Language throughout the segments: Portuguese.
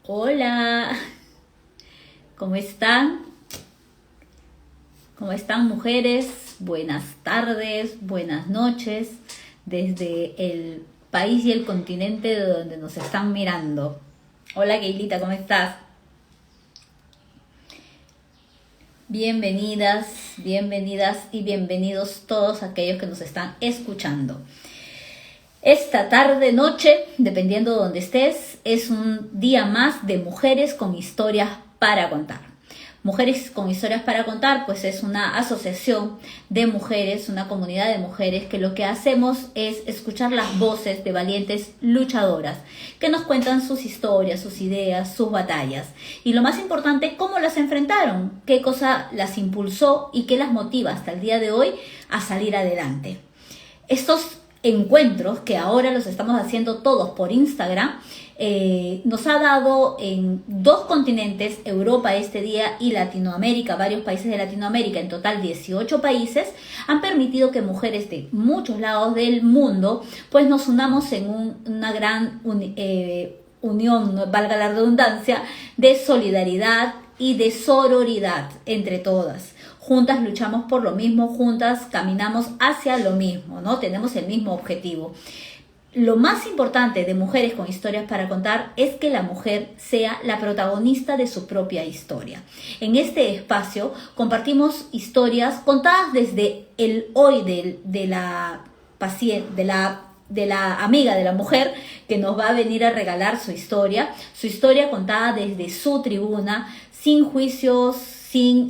Hola, ¿cómo están? ¿Cómo están mujeres? Buenas tardes, buenas noches, desde el país y el continente de donde nos están mirando. Hola, Keilita, ¿cómo estás? Bienvenidas, bienvenidas y bienvenidos todos aquellos que nos están escuchando. Esta tarde, noche, dependiendo de donde estés, es un día más de Mujeres con Historias para Contar. Mujeres con Historias para Contar, pues es una asociación de mujeres, una comunidad de mujeres que lo que hacemos es escuchar las voces de valientes luchadoras que nos cuentan sus historias, sus ideas, sus batallas. Y lo más importante, cómo las enfrentaron, qué cosa las impulsó y qué las motiva hasta el día de hoy a salir adelante. Estos encuentros que ahora los estamos haciendo todos por Instagram, nos ha dado en dos continentes, Europa este día y Latinoamérica, varios países de Latinoamérica, en total 18 países, han permitido que mujeres de muchos lados del mundo pues nos unamos en una gran unión, valga la redundancia, de solidaridad y de sororidad entre todas. Juntas luchamos por lo mismo, juntas caminamos hacia lo mismo, ¿no? Tenemos el mismo objetivo. Lo más importante de Mujeres con Historias para Contar es que la mujer sea la protagonista de su propia historia. En este espacio compartimos historias contadas desde el hoy de la paciente, de la amiga de la mujer que nos va a venir a regalar su historia contada desde su tribuna, sin juicios, sin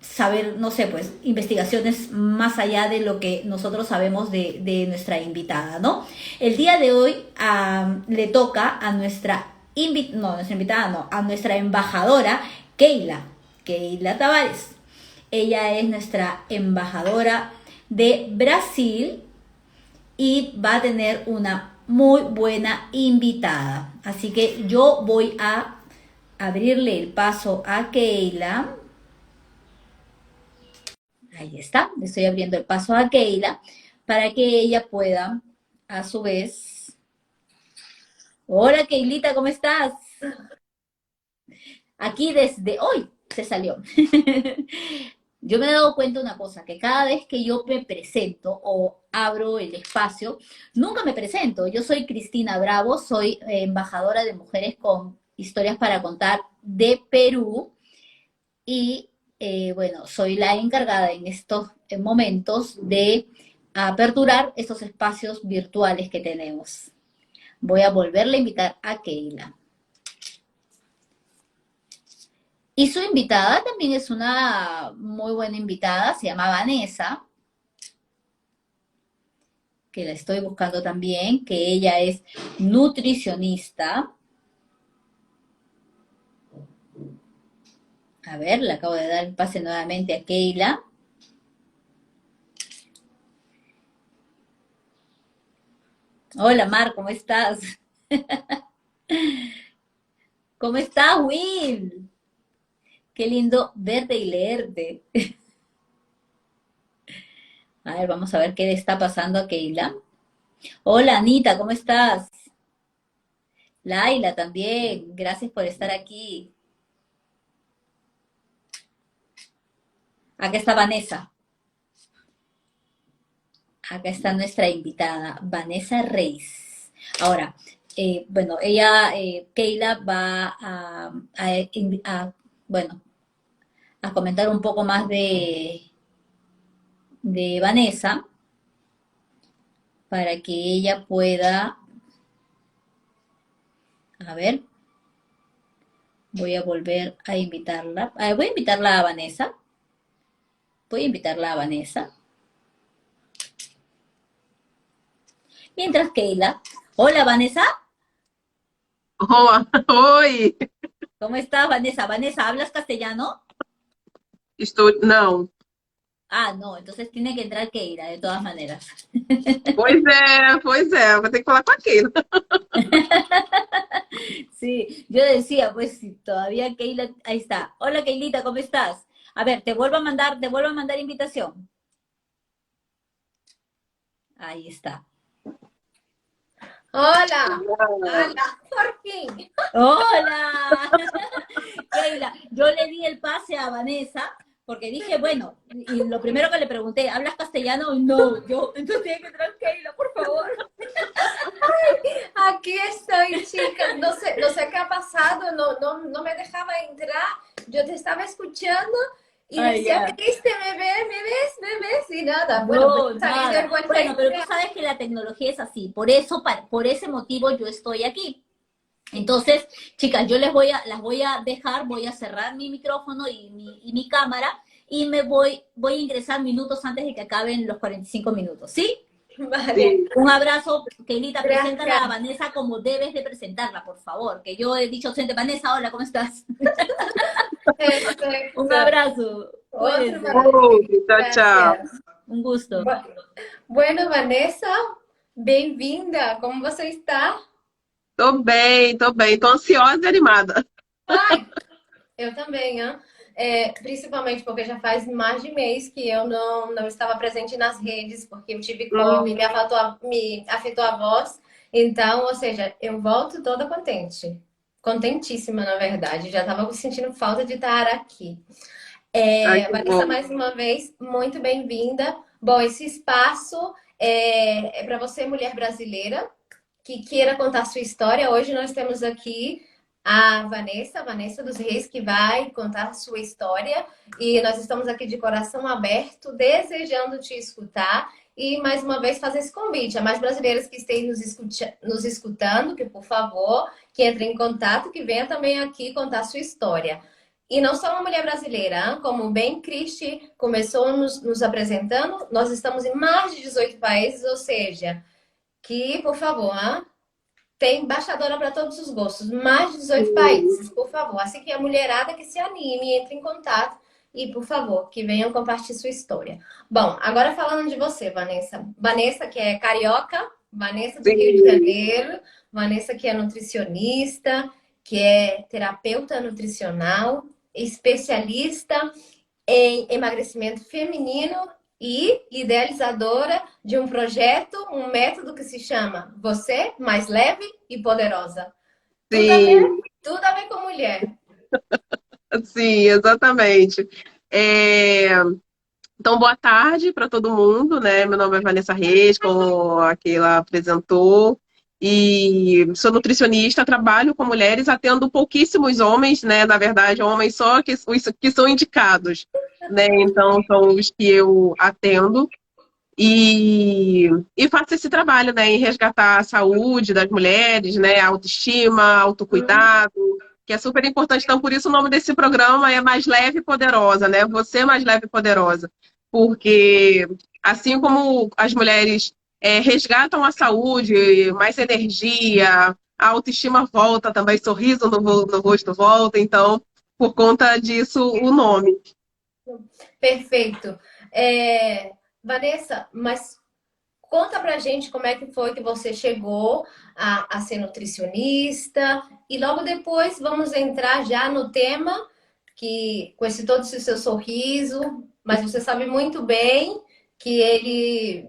saber, no sé, pues investigaciones más allá de lo que nosotros sabemos de nuestra invitada, ¿no? El día de hoy le toca a a nuestra embajadora Keila Tavares. Ella es nuestra embajadora de Brasil y va a tener una muy buena invitada. Así que yo voy a abrirle el paso a Keila. Ahí está, le estoy abriendo el paso a Keila para que ella pueda, a su vez. Hola, Keilita, ¿cómo estás? Aquí desde hoy se salió. Yo me he dado cuenta de una cosa, que cada vez que yo me presento o abro el espacio, nunca me presento. Yo soy Cristina Bravo, soy embajadora de Mujeres con Historias para Contar de Perú y bueno, soy la encargada en estos momentos de aperturar estos espacios virtuales que tenemos. Voy a volverle a invitar a Keila. Y su invitada también es una muy buena invitada, se llama Vanessa, que la estoy buscando también, que ella es nutricionista. A ver, le acabo de dar el pase nuevamente a Keila. Hola Mar, ¿cómo estás? ¿Cómo estás, Will? Qué lindo verte y leerte. A ver, vamos a ver qué le está pasando a Keila. Hola Anita, ¿cómo estás? Laila también, gracias por estar aquí. Acá está Vanessa. Acá está nuestra invitada, Vanessa Reis. Ahora, bueno, ella, Keila, va bueno, a comentar un poco más de Vanessa para que ella pueda, a ver, voy a volver a invitarla. Voy a invitarla a Vanessa. Voy a invitarla a Vanessa. Mientras Keila. Hola, Vanessa. Oh, oi, ¿Cómo estás, Vanessa? Vanessa, ¿hablas castellano? estou. Não. Ah, no, entonces tiene que entrar Keila, de todas maneras. Pois é, vou ter que falar com aquele. Sí, yo decía, pues si todavía Keila, ahí está. Hola, Keilita, ¿cómo estás? A ver, te vuelvo a mandar invitación. Ahí está. Hola, hola, por fin. Hola, Keila, yo le di el pase a Vanessa porque dije, bueno, y lo primero que le pregunté, ¿hablas castellano? No, yo, entonces tiene que entrar Keila, por favor. Aqui estou, chicas. Não sei o que ha passado, não me deixava entrar. Eu te estava escutando y Ay, decía, ya. ¿viste? Me ves? Y nada. Bueno, No, pues salí de nada. vuelta a Bueno, pero tú entrar. sabes que la tecnología es así, por eso, por ese motivo yo estoy aquí. Entonces, chicas, yo las voy a dejar, voy a cerrar mi micrófono y mi cámara y voy a ingresar minutos antes de que acaben los 45 minutos, ¿sí? Vale, Sim. Un abrazo, Keilita, preséntala a gracias. Vanessa como debes de presentarla, por favor, que yo he dicho siempre, Vanessa, hola, ¿cómo estás? Un Perfecto. abrazo, Outro, cuídense, Oi, tchau, tchau. gracias. un gusto. Bueno, Vanessa, bem-vinda. Como você está? Tô bem, tô bem. Tô ansiosa e animada. Ai, eu também, hein? Principalmente porque já faz mais de mês que eu não estava presente nas redes, porque eu tive Covid, Hum, me afetou a voz. Então, ou seja, eu volto toda contente. Contentíssima, na verdade. Já estava sentindo falta de estar aqui. ai, que Vanessa, bom. mais uma vez, muito bem-vinda. Bom, esse espaço é para você, mulher brasileira, que queira contar sua história. Hoje nós temos aqui a Vanessa dos Reis, que vai contar sua história. E nós estamos aqui de coração aberto, desejando te escutar. E mais uma vez fazer esse convite a mais brasileiras que estejam nos escutando, que por favor, que entrem em contato, que venha também aqui contar sua história. E não só uma mulher brasileira, hein? Como bem Cristi começou nos apresentando, nós estamos em mais de 18 países, ou seja, que, por favor, hein? Tem embaixadora para todos os gostos, mais de 18 Sim. países, por favor. Assim que a mulherada que se anime, entre em contato e, por favor, que venham compartilhar sua história. Bom, agora falando de você, Vanessa. Vanessa, que é carioca, Vanessa do Rio de Sim. Janeiro, Vanessa que é nutricionista, que é terapeuta nutricional, especialista em emagrecimento feminino e idealizadora de um projeto, um método que se chama Você Mais Leve e Poderosa. Sim, Tudo a ver com mulher. sim, exatamente. É, Então, boa tarde para todo mundo, né? Meu nome é Vanessa Reis, como aquela apresentou, e sou nutricionista, trabalho com mulheres, atendo pouquíssimos homens, né? Na verdade, homens só que, os que são indicados, né? Então, são os que eu atendo. E faço esse trabalho, né, em resgatar a saúde das mulheres, né, a autoestima, autocuidado, que é super importante. Então, por isso o nome desse programa é Mais Leve e Poderosa, né? Você mais leve e poderosa. Porque assim como as mulheres resgatam a saúde, mais energia, a autoestima volta também, sorriso no rosto volta. Então, por conta disso, o nome. Perfeito. Vanessa, mas conta pra gente como é que foi que você chegou a ser nutricionista e logo depois vamos entrar já no tema que com esse todo esse seu sorriso, mas você sabe muito bem que ele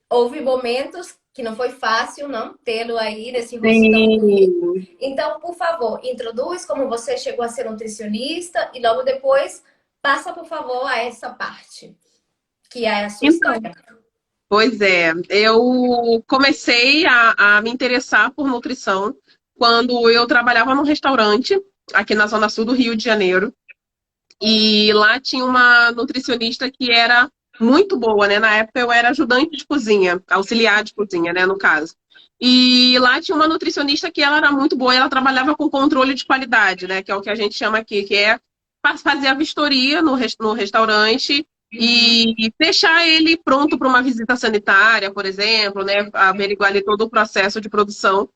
houve momentos que não foi fácil não tê-lo aí nesse rosto tão bonito. Sim. Então, por favor, introduz como você chegou a ser nutricionista e logo depois passa, por favor, a essa parte, que é a sua Então, história. pois é, eu comecei a me interessar por nutrição quando eu trabalhava num restaurante aqui na Zona Sul do Rio de Janeiro. E lá tinha uma nutricionista que era muito boa, né? Na época eu era ajudante de cozinha, auxiliar de cozinha, né, no caso. E lá tinha uma nutricionista que ela era muito boa, ela trabalhava com controle de qualidade, né? Que é o que a gente chama aqui, que é fazer a vistoria no restaurante e deixar ele pronto para uma visita sanitária, por exemplo, né? Averiguar ali todo o processo de produção.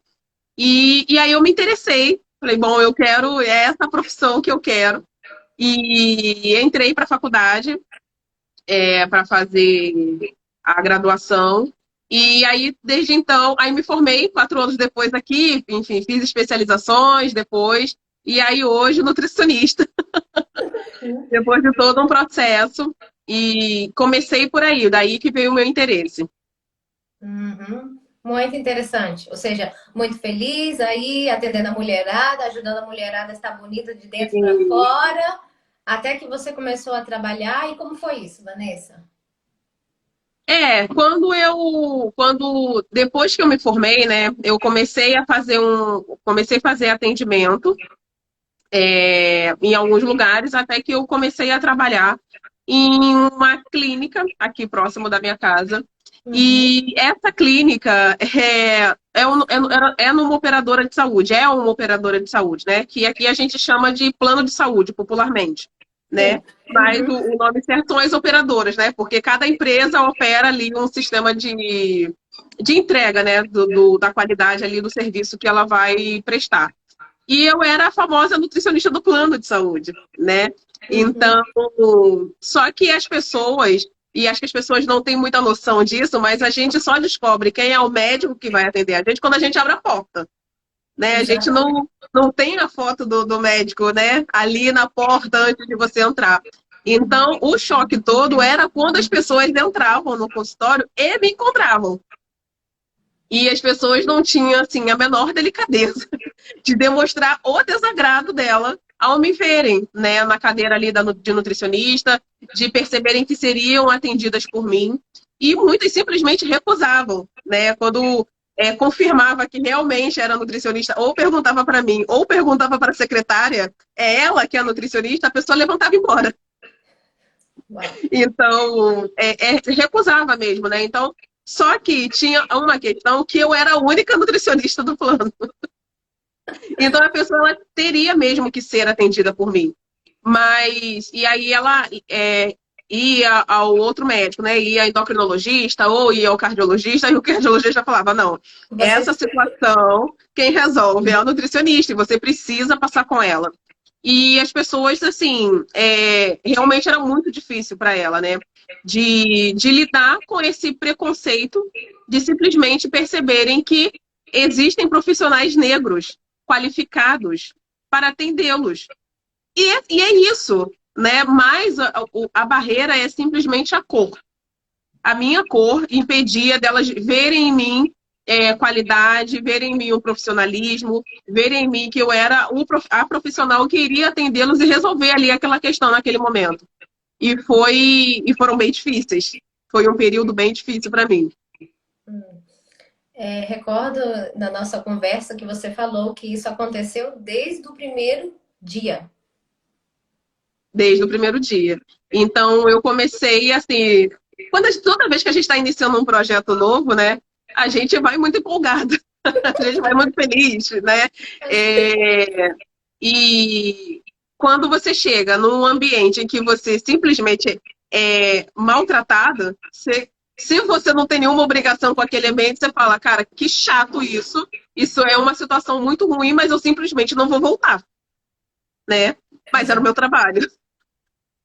E aí eu me interessei. Falei, bom, eu quero, é essa profissão que eu quero. E entrei para a faculdade para fazer a graduação. E aí, desde então, aí me formei 4 anos depois aqui, enfim, fiz especializações depois. E aí, hoje, nutricionista, depois de todo um processo. E comecei por aí, daí que veio o meu interesse. Uhum. Muito interessante. Ou seja, muito feliz aí, atendendo a mulherada, ajudando a mulherada a estar bonita de dentro para fora, até que você começou a trabalhar. E como foi isso, Vanessa? Depois que eu me formei, né, eu comecei a fazer atendimento em alguns lugares, até que eu comecei a trabalhar em uma clínica aqui próximo da minha casa. Uhum. E essa clínica é numa operadora de saúde, é uma operadora de saúde, né? Que aqui a gente chama de plano de saúde, popularmente, né? Sim. Mas Uhum. o nome certo são as operadoras, né? Porque cada empresa opera ali um sistema de entrega, né? Da qualidade ali do serviço que ela vai prestar. E eu era a famosa nutricionista do plano de saúde, né? Uhum. Então, só que as pessoas, e acho que as pessoas não têm muita noção disso, mas a gente só descobre quem é o médico que vai atender a gente quando a gente abre a porta, né? A gente Exatamente. não tem a foto do médico, né? Ali na porta antes de você entrar. Então, o choque todo era quando as pessoas entravam no consultório e me encontravam. E as pessoas não tinham, assim, a menor delicadeza de demonstrar o desagrado dela ao me verem, né, na cadeira ali de nutricionista, de perceberem que seriam atendidas por mim. E muitas simplesmente recusavam, né, quando confirmava que realmente era nutricionista, ou perguntava para mim, ou perguntava para a secretária, é ela que é a nutricionista, a pessoa levantava e ia embora. Uau. Então, recusava mesmo, né? Então, só que tinha uma questão que eu era a única nutricionista do plano. Então a pessoa ela teria mesmo que ser atendida por mim. Mas, e aí ela ia ao outro médico, né? Ia ao endocrinologista ou ia ao cardiologista, e o cardiologista falava: não, Você. essa situação, quem resolve é a nutricionista, e você precisa passar com ela. E as pessoas, assim, realmente era muito difícil para ela, né? De lidar com esse preconceito, de simplesmente perceberem que existem profissionais negros qualificados para atendê-los. E é isso, né? Mas a barreira é simplesmente a cor. A minha cor impedia delas verem em mim qualidade, verem em mim o profissionalismo, verem em mim que eu era a profissional que iria atendê-los e resolver ali aquela questão naquele momento. E foram bem difíceis. Foi um período bem difícil para mim. Recordo na nossa conversa que você falou que isso aconteceu desde o primeiro dia. Desde o primeiro dia. Então, eu comecei assim. Toda vez que a gente está iniciando um projeto novo, né? A gente vai muito empolgado, a gente vai muito feliz, né? É, e quando você chega num ambiente em que você simplesmente é maltratado, se você não tem nenhuma obrigação com aquele ambiente, você fala, cara, que chato isso. Isso é uma situação muito ruim, mas eu simplesmente não vou voltar, né? Mas era o meu trabalho.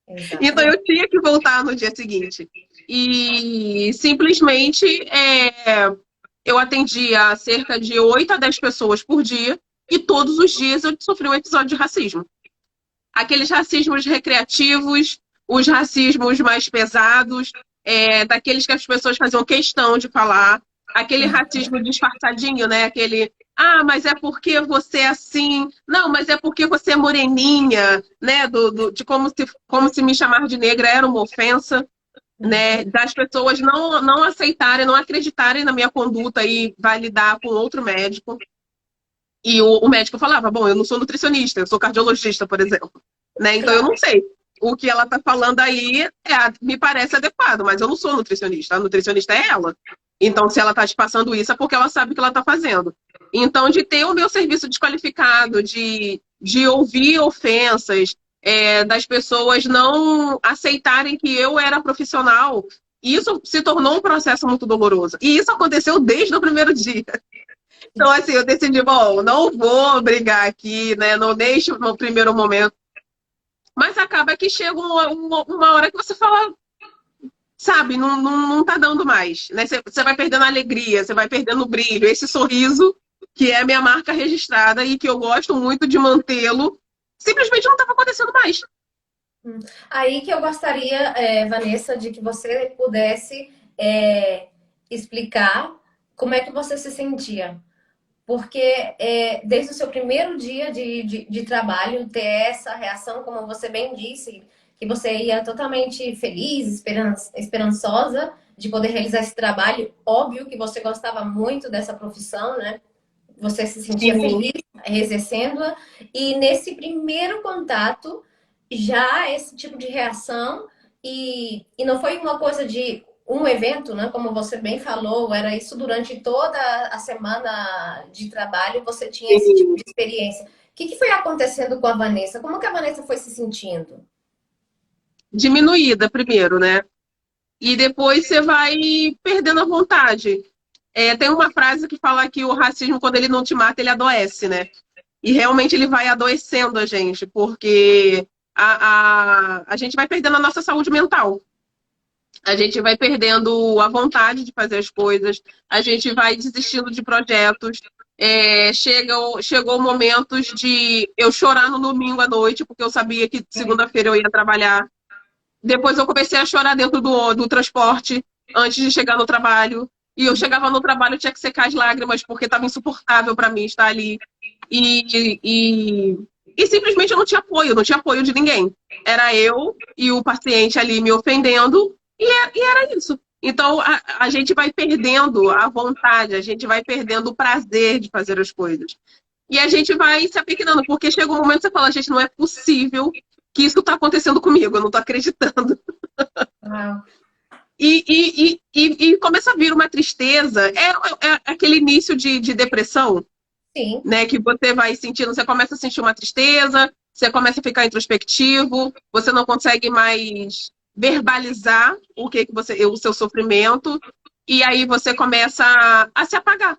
Então Exatamente. eu tinha que voltar no dia seguinte. E simplesmente eu atendia cerca de 8 a 10 pessoas por dia, e todos os dias eu sofri um episódio de racismo. Aqueles racismos recreativos, os racismos mais pesados, daqueles que as pessoas faziam questão de falar, aquele racismo disfarçadinho, né? Aquele, mas é porque você é assim, não, mas é porque você é moreninha, né? De como se me chamar de negra era uma ofensa, né? Das pessoas não aceitarem, não acreditarem na minha conduta e validar com outro médico. E o médico falava, bom, eu não sou nutricionista, eu sou cardiologista, por exemplo. Né? Então eu Claro. não sei. O que ela está falando aí me parece adequado, mas eu não sou nutricionista. A nutricionista é ela. Então, se ela está te passando isso, é porque ela sabe o que ela está fazendo. Então, de ter o meu serviço desqualificado, de ouvir ofensas, das pessoas não aceitarem que eu era profissional, isso se tornou um processo muito doloroso. E isso aconteceu desde o primeiro dia. Então, assim, eu decidi, bom, não vou brigar aqui, né? Não deixo no primeiro momento. Mas acaba que chega uma hora que você fala, sabe, não tá dando mais, né? Você vai perdendo a alegria, você vai perdendo o brilho, esse sorriso que é a minha marca registrada e que eu gosto muito de mantê-lo, simplesmente não estava acontecendo mais. Aí que eu gostaria, Vanessa, de que você pudesse explicar como é que você se sentia? Porque desde o seu primeiro dia de trabalho, ter essa reação, como você bem disse, que você ia totalmente feliz, esperançosa de poder realizar esse trabalho. Óbvio que você gostava muito dessa profissão, né? Você se sentia Sim. feliz exercendo-a. E nesse primeiro contato, já esse tipo de reação, e não foi uma coisa de um evento, né? Como você bem falou, era isso durante toda a semana de trabalho, você tinha esse tipo Sim. de experiência. O que foi acontecendo com a Vanessa? Como que a Vanessa foi se sentindo? Diminuída primeiro, né? E depois você vai perdendo a vontade. Tem uma frase que fala que o racismo, quando ele não te mata, ele adoece, né? E realmente ele vai adoecendo a gente, porque a gente vai perdendo a nossa saúde mental. A gente vai perdendo a vontade de fazer as coisas, a gente vai desistindo de projetos. Chegou momentos de eu chorar no domingo à noite, porque eu sabia que segunda-feira eu ia trabalhar. Depois eu comecei a chorar dentro do transporte, antes de chegar no trabalho. E eu chegava no trabalho, tinha que secar as lágrimas, porque estava insuportável para mim estar ali. E, e, e simplesmente eu não tinha apoio de ninguém. Era eu e o paciente ali me ofendendo, e era isso. Então a gente vai perdendo a vontade, a gente vai perdendo o prazer de fazer as coisas. E a gente vai se apequenando, porque chega um momento que você fala, gente, não é possível que isso está acontecendo comigo, eu não estou acreditando. Ah, E começa a vir uma tristeza, é aquele início de depressão, sim. né? Que você vai sentindo, você começa a sentir uma tristeza, você começa a ficar introspectivo, você não consegue mais verbalizar o seu sofrimento, e aí você começa a se apagar,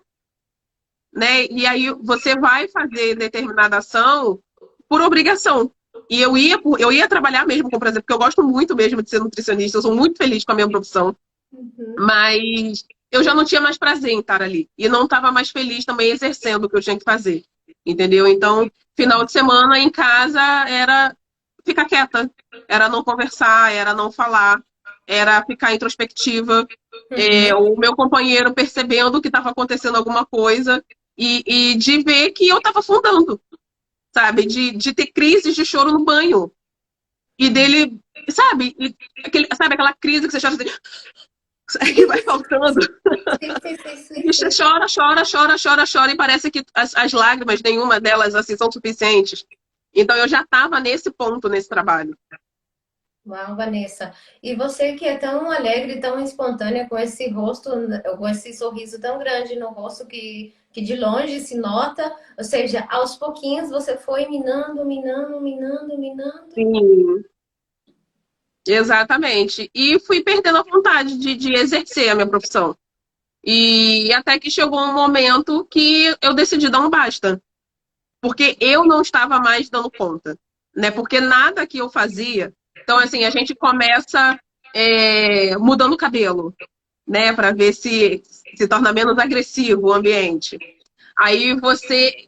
né? E aí você vai fazer determinada ação por obrigação. E eu ia trabalhar mesmo com prazer, porque eu gosto muito mesmo de ser nutricionista, eu sou muito feliz com a minha profissão, Uhum. mas eu já não tinha mais prazer em estar ali. E não estava mais feliz também exercendo o que eu tinha que fazer. Entendeu? Então, final de semana em casa era ficar quieta, era não conversar, era não falar, era ficar introspectiva. Uhum. O meu companheiro percebendo que estava acontecendo alguma coisa e de ver que eu estava afundando, sabe? De ter crises de choro no banho. E dele, sabe? Sabe aquela crise que você chora assim, que Sim, vai faltando. sim, sim, sim, E sim, você sim. chora, chora, chora, chora, chora, e parece que as lágrimas, nenhuma delas assim, são suficientes. Então eu já estava nesse ponto nesse trabalho. Uau, Vanessa. E você que é tão alegre, tão espontânea, com esse rosto, com esse sorriso tão grande no rosto que de longe se nota, ou seja, aos pouquinhos você foi minando, minando, minando, minando. Sim, exatamente. E fui perdendo a vontade de exercer a minha profissão. E até que chegou um momento que eu decidi dar um basta. Porque eu não estava mais dando conta, né? Porque nada que eu fazia. Então, assim, a gente começa mudando o cabelo, né? Para ver se torna menos agressivo o ambiente. Aí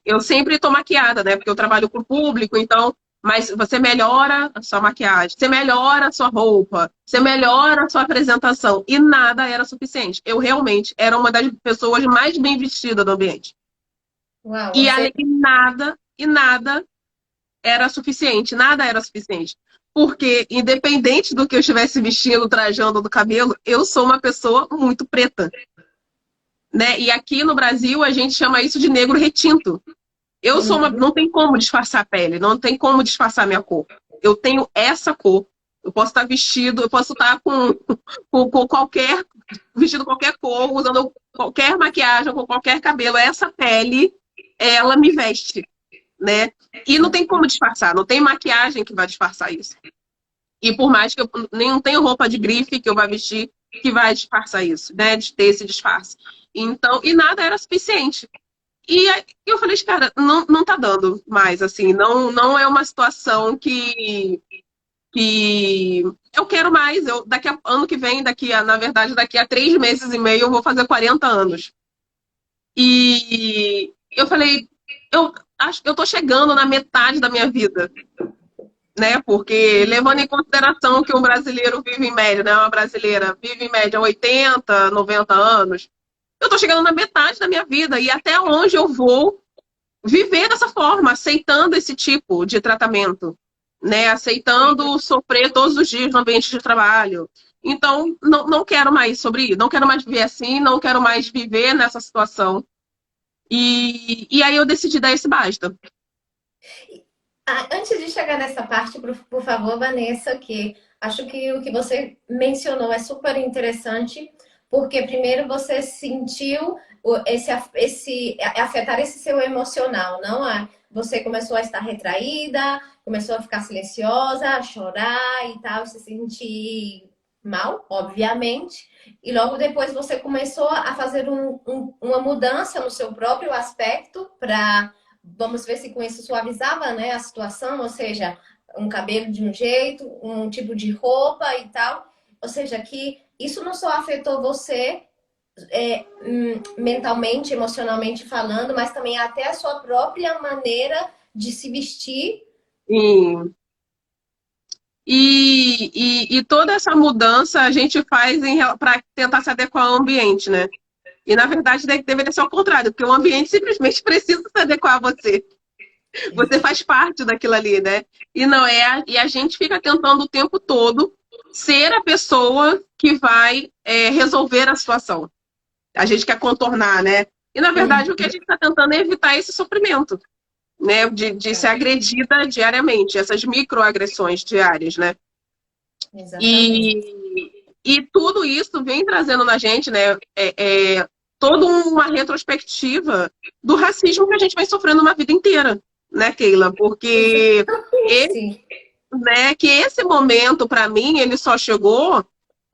eu sempre estou maquiada, né? Porque eu trabalho com o público, então, mas você melhora a sua maquiagem, você melhora a sua roupa, você melhora a sua apresentação. E nada era suficiente. Eu realmente era uma das pessoas mais bem vestidas do ambiente. Uau, E você. aí nada era suficiente, nada era suficiente. Porque, independente do que eu estivesse vestindo, trajando do cabelo, eu sou uma pessoa muito preta, né? E aqui no Brasil a gente chama isso de negro retinto. Não tem como disfarçar a pele, não tem como disfarçar a minha cor. Eu tenho essa cor. Eu posso estar vestido, eu posso estar com qualquer, vestido qualquer cor, usando qualquer maquiagem, com qualquer cabelo. Essa pele, ela me veste, né? E não tem como disfarçar, não tem maquiagem que vai disfarçar isso. E por mais que eu nem não tenho roupa de grife que eu vá vestir que vai disfarçar isso, né? De ter esse disfarce. Então, e nada era suficiente. E aí eu falei, cara, não tá dando mais, assim, não é uma situação que eu quero mais. Ano que vem, na verdade, daqui a 3 meses e meio, eu vou fazer 40 anos. E eu falei, eu acho que eu tô chegando na metade da minha vida, né? Porque levando em consideração que um brasileiro vive em média, né? Uma brasileira vive em média 80, 90 anos. eu tô chegando na metade da minha vida e até onde eu vou viver dessa forma, aceitando esse tipo de tratamento, né? Aceitando sofrer todos os dias no ambiente de trabalho. Então, não quero mais sobre isso, não quero mais viver assim, não quero mais viver nessa situação. E aí eu decidi dar esse basta. Antes de chegar nessa parte, por favor, Vanessa, que acho que o que você mencionou é super interessante, porque primeiro você sentiu esse afetar esse seu emocional, não é? Você começou a estar retraída, começou a ficar silenciosa, a chorar e tal, se sentir mal, obviamente. E logo depois você começou a fazer uma mudança no seu próprio aspecto para, vamos ver se com isso suavizava, né, a situação, ou seja, um cabelo de um jeito, um tipo de roupa e tal. Ou seja, que isso não só afetou você mentalmente, emocionalmente falando, mas também até a sua própria maneira de se vestir. Sim. E toda essa mudança a gente faz para tentar se adequar ao ambiente, né? E na verdade deveria ser ao contrário, porque o ambiente simplesmente precisa se adequar a você. Você faz parte daquilo ali, né? E não é, e a gente fica tentando o tempo todo ser a pessoa que vai resolver a situação. A gente quer contornar, né? E na verdade o que a gente está tentando é evitar esse sofrimento, né? De ser agredida diariamente, essas microagressões diárias, né? Exatamente. E tudo isso vem trazendo na gente, né? Toda uma retrospectiva do racismo que a gente vem sofrendo uma vida inteira, né, Keila? Porque Sim. que esse momento, para mim, ele só chegou,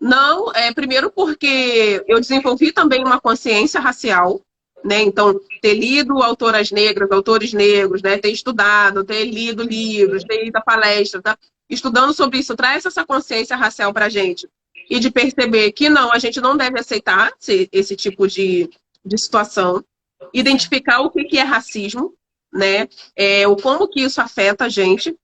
não, primeiro porque eu desenvolvi também uma consciência racial, né? Então, ter lido autoras negras, autores negros, né? Ter estudado, ter lido livros, ter ido a palestra, tá? Estudando sobre isso, traz essa consciência racial para a gente. E de perceber que não, a gente não deve aceitar esse tipo de situação. Identificar o que é racismo, né? Como que isso afeta a gente.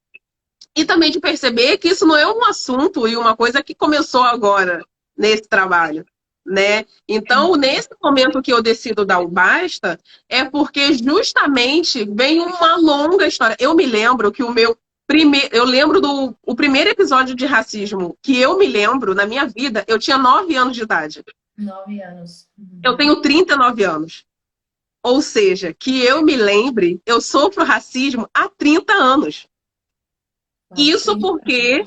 E também de perceber que isso não é um assunto e uma coisa que começou agora nesse trabalho, né? Então, nesse momento que eu decido dar o basta, é porque justamente vem uma longa história. Eu me lembro que eu lembro o primeiro episódio de racismo que eu me lembro na minha vida, eu tinha 9 anos de idade. 9 anos. Eu tenho 39 anos. Ou seja, que eu me lembre, eu sofro racismo há 30 anos. Isso porque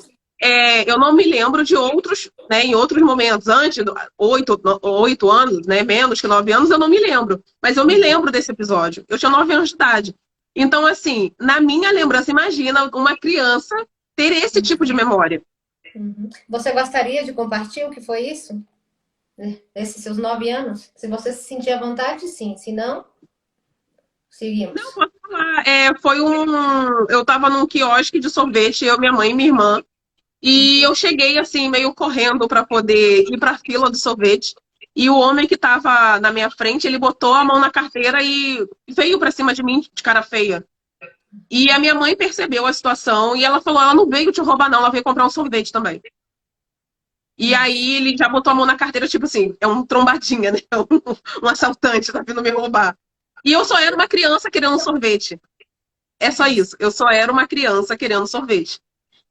eu não me lembro de outros, né, em outros momentos, antes, 8 anos, né, menos que 9 anos, eu não me lembro. Mas eu me lembro desse episódio. Eu tinha 9 anos de idade. Então, assim, na minha lembrança, imagina uma criança ter esse tipo de memória. Você gostaria de compartilhar o que foi isso? Esses seus 9 anos? Se você se sentir à vontade, sim. Se não, seguimos. Não, posso falar. Eu estava num quiosque de sorvete, eu, minha mãe e minha irmã. E eu cheguei assim, meio correndo para poder ir para a fila do sorvete. E o homem que estava na minha frente, ele botou a mão na carteira e veio para cima de mim de cara feia. E a minha mãe percebeu a situação e ela falou: ela não veio te roubar, não, ela veio comprar um sorvete também. E aí ele já botou a mão na carteira, tipo assim, é um trombadinha, né? Um assaltante, tá vindo me roubar. E eu só era uma criança querendo um sorvete. É só isso. Eu só era uma criança querendo sorvete.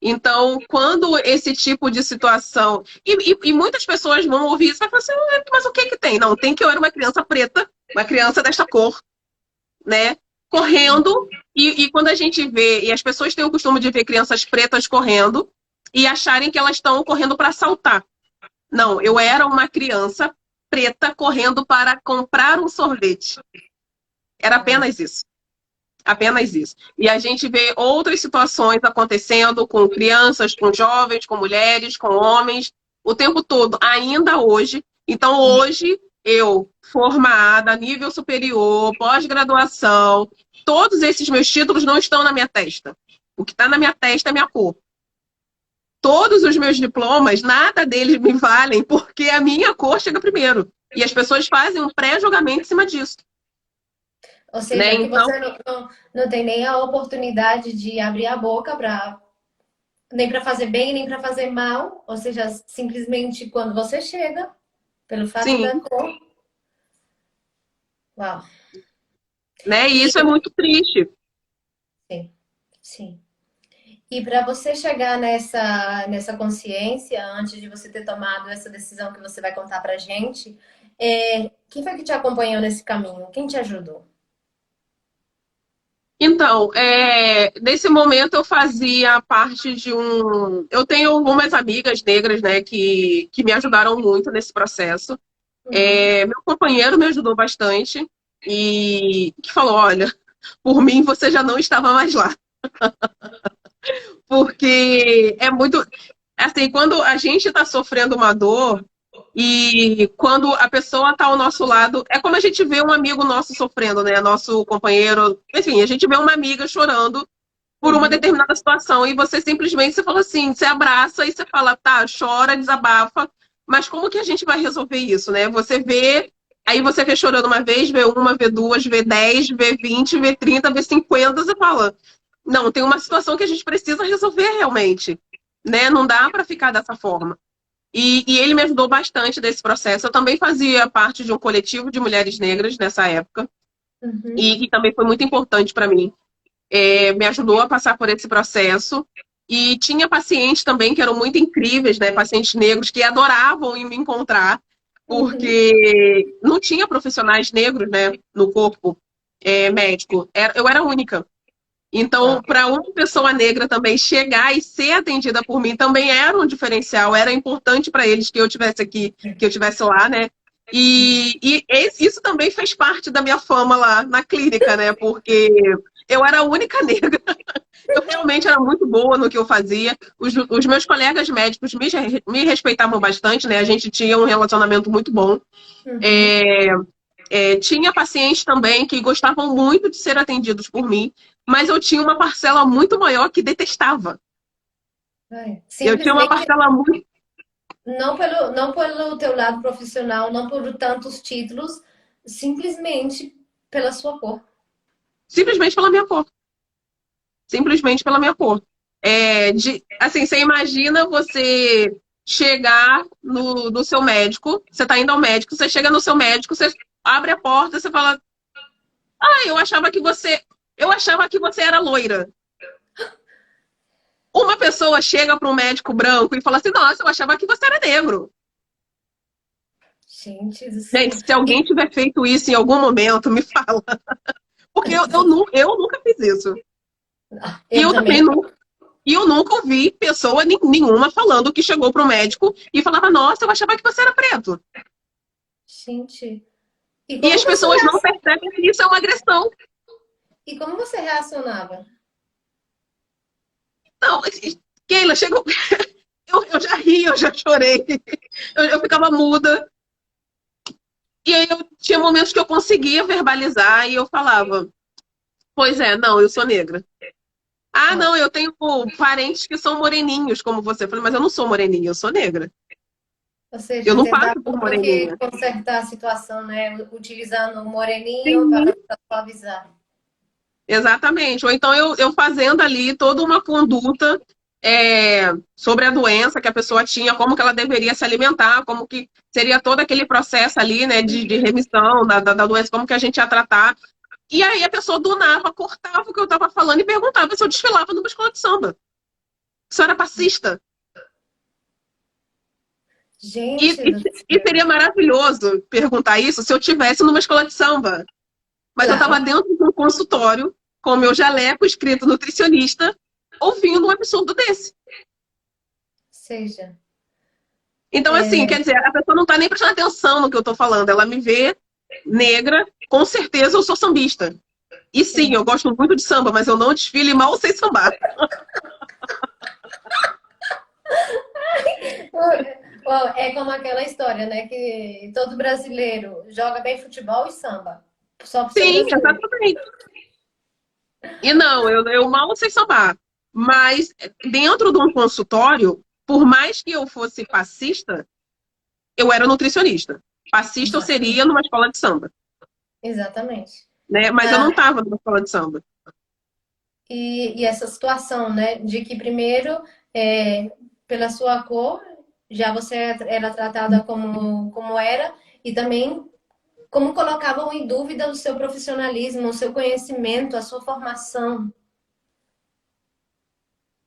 Então, quando esse tipo de situação. E muitas pessoas vão ouvir isso e falar assim: mas o que que tem? Não, tem que eu era uma criança preta, uma criança desta cor, né? Correndo. E quando a gente vê, e as pessoas têm o costume de ver crianças pretas correndo e acharem que elas estão correndo para assaltar. Não, eu era uma criança preta correndo para comprar um sorvete. Era apenas isso. Apenas isso. E a gente vê outras situações acontecendo com crianças, com jovens, com mulheres, com homens, o tempo todo, ainda hoje. Então, hoje, eu, formada, nível superior, pós-graduação, todos esses meus títulos não estão na minha testa. O que está na minha testa é minha cor. Todos os meus diplomas, nada deles me valem, porque a minha cor chega primeiro. E as pessoas fazem um pré-julgamento em cima disso. Ou seja, Né? que Então, você não tem nem a oportunidade de abrir a boca nem para fazer bem, nem para fazer mal. Ou seja, simplesmente quando você chega, pelo fato sim. da cor. Uau. né? E E, isso é muito triste. sim, sim. E para você chegar nessa consciência, antes de você ter tomado essa decisão que você vai contar pra gente, quem foi que te acompanhou nesse caminho? Quem te ajudou? Então, nesse momento eu fazia parte de um. Eu tenho algumas amigas negras, né, que me ajudaram muito nesse processo. Uhum. Meu companheiro me ajudou bastante e que falou: olha, por mim você já não estava mais lá. Porque é muito. Assim, quando a gente está sofrendo uma dor e quando a pessoa está ao nosso lado, é como a gente vê um amigo nosso sofrendo, né? Nosso companheiro. Enfim, a gente vê uma amiga chorando por uma Uhum. determinada situação e você simplesmente você fala assim, você abraça e você fala, tá, chora, desabafa, mas como que a gente vai resolver isso, né? Você vê, aí você vê chorando uma vez, vê uma, vê duas, vê 10, vê 20, vê 30, vê 50, você fala, não, tem uma situação que a gente precisa resolver realmente, né? Não dá para ficar dessa forma. E ele me ajudou bastante nesse processo. Eu também fazia parte de um coletivo de mulheres negras nessa época, Uhum. e que também foi muito importante para mim, me ajudou a passar por esse processo. E tinha pacientes também que eram muito incríveis, né? Pacientes negros que adoravam ir me encontrar, Uhum. porque não tinha profissionais negros, né, no corpo médico. Eu era a única. Uau. Então, para uma pessoa negra também chegar e ser atendida por mim também era um diferencial, era importante para eles que eu tivesse aqui, que eu tivesse lá, né? Isso também fez parte da minha fama lá na clínica, né? Porque eu era a única negra. Eu realmente era muito boa no que eu fazia. Os meus colegas médicos me respeitavam bastante, né? A gente tinha um relacionamento muito bom. Uhum. É, tinha pacientes também que gostavam muito de ser atendidos por mim, mas eu tinha uma parcela muito maior que detestava. Eu tinha uma Simplesmente parcela muito. não pelo teu lado profissional, não por tantos títulos, simplesmente pela sua cor. Simplesmente pela minha cor. Simplesmente pela minha cor. Assim, você imagina você chegar no seu médico, você está indo ao médico, você chega no seu médico, você abre a porta, você fala, ah, eu achava que você era loira. Uma pessoa chega para um médico branco e fala assim, nossa, eu achava que você era negro. Gente do Gente, céu. se alguém E, tiver feito isso em algum momento, me fala. Porque eu nunca fiz isso. E eu eu também também nunca, e eu nunca ouvi pessoa nenhuma falando que chegou para o médico e falava, nossa, eu achava que você era preto. gente. E E como as você pessoas não percebem que isso é uma agressão. e como você reacionava? Não, Keila, chegou. Eu já ri, eu já chorei. Eu ficava muda. E aí eu tinha momentos que eu conseguia verbalizar e eu falava, pois é, não, eu sou negra. Ah, Uau. não, eu tenho parentes que são moreninhos, como você. Eu falei, mas eu não sou moreninha, eu sou negra. Ou Eu seja, não tentar passo por meio que moreninha. consertar a situação, né? Utilizando o moreninho Sim, para suavizar. exatamente. Ou então eu fazendo ali toda uma conduta sobre a doença que a pessoa tinha, como que ela deveria se alimentar, como que seria todo aquele processo ali, né, de remissão da doença, como que a gente ia tratar. E aí a pessoa do nada cortava o que eu estava falando e perguntava se eu desfilava numa escola de samba. Se eu era passista. E, Gente e, do e céu. seria maravilhoso perguntar isso se eu tivesse numa escola de samba. Mas eu estava Claro. dentro de um consultório, com o meu jaleco escrito nutricionista, ouvindo um absurdo desse. Seja. Então, assim, quer dizer, a pessoa não está nem prestando atenção no que eu estou falando. Ela me vê negra, com certeza eu sou sambista. E sim, Sim. eu gosto muito de samba, mas eu não desfilo e mal sei sambar. Bom, é como aquela história, né? Que todo brasileiro joga bem futebol e samba. Só por ser Sim, brasileiro. exatamente. E não, eu mal sei sambar. Mas dentro de um consultório, por mais que eu fosse passista, eu era nutricionista. Passista eu Exatamente. seria numa escola de samba, Exatamente. né? Mas eu não Ah, estava numa escola de samba. e essa situação, né? De que primeiro, é, pela sua cor, já você era tratada como era, e também como colocavam em dúvida o seu profissionalismo, o seu conhecimento, a sua formação.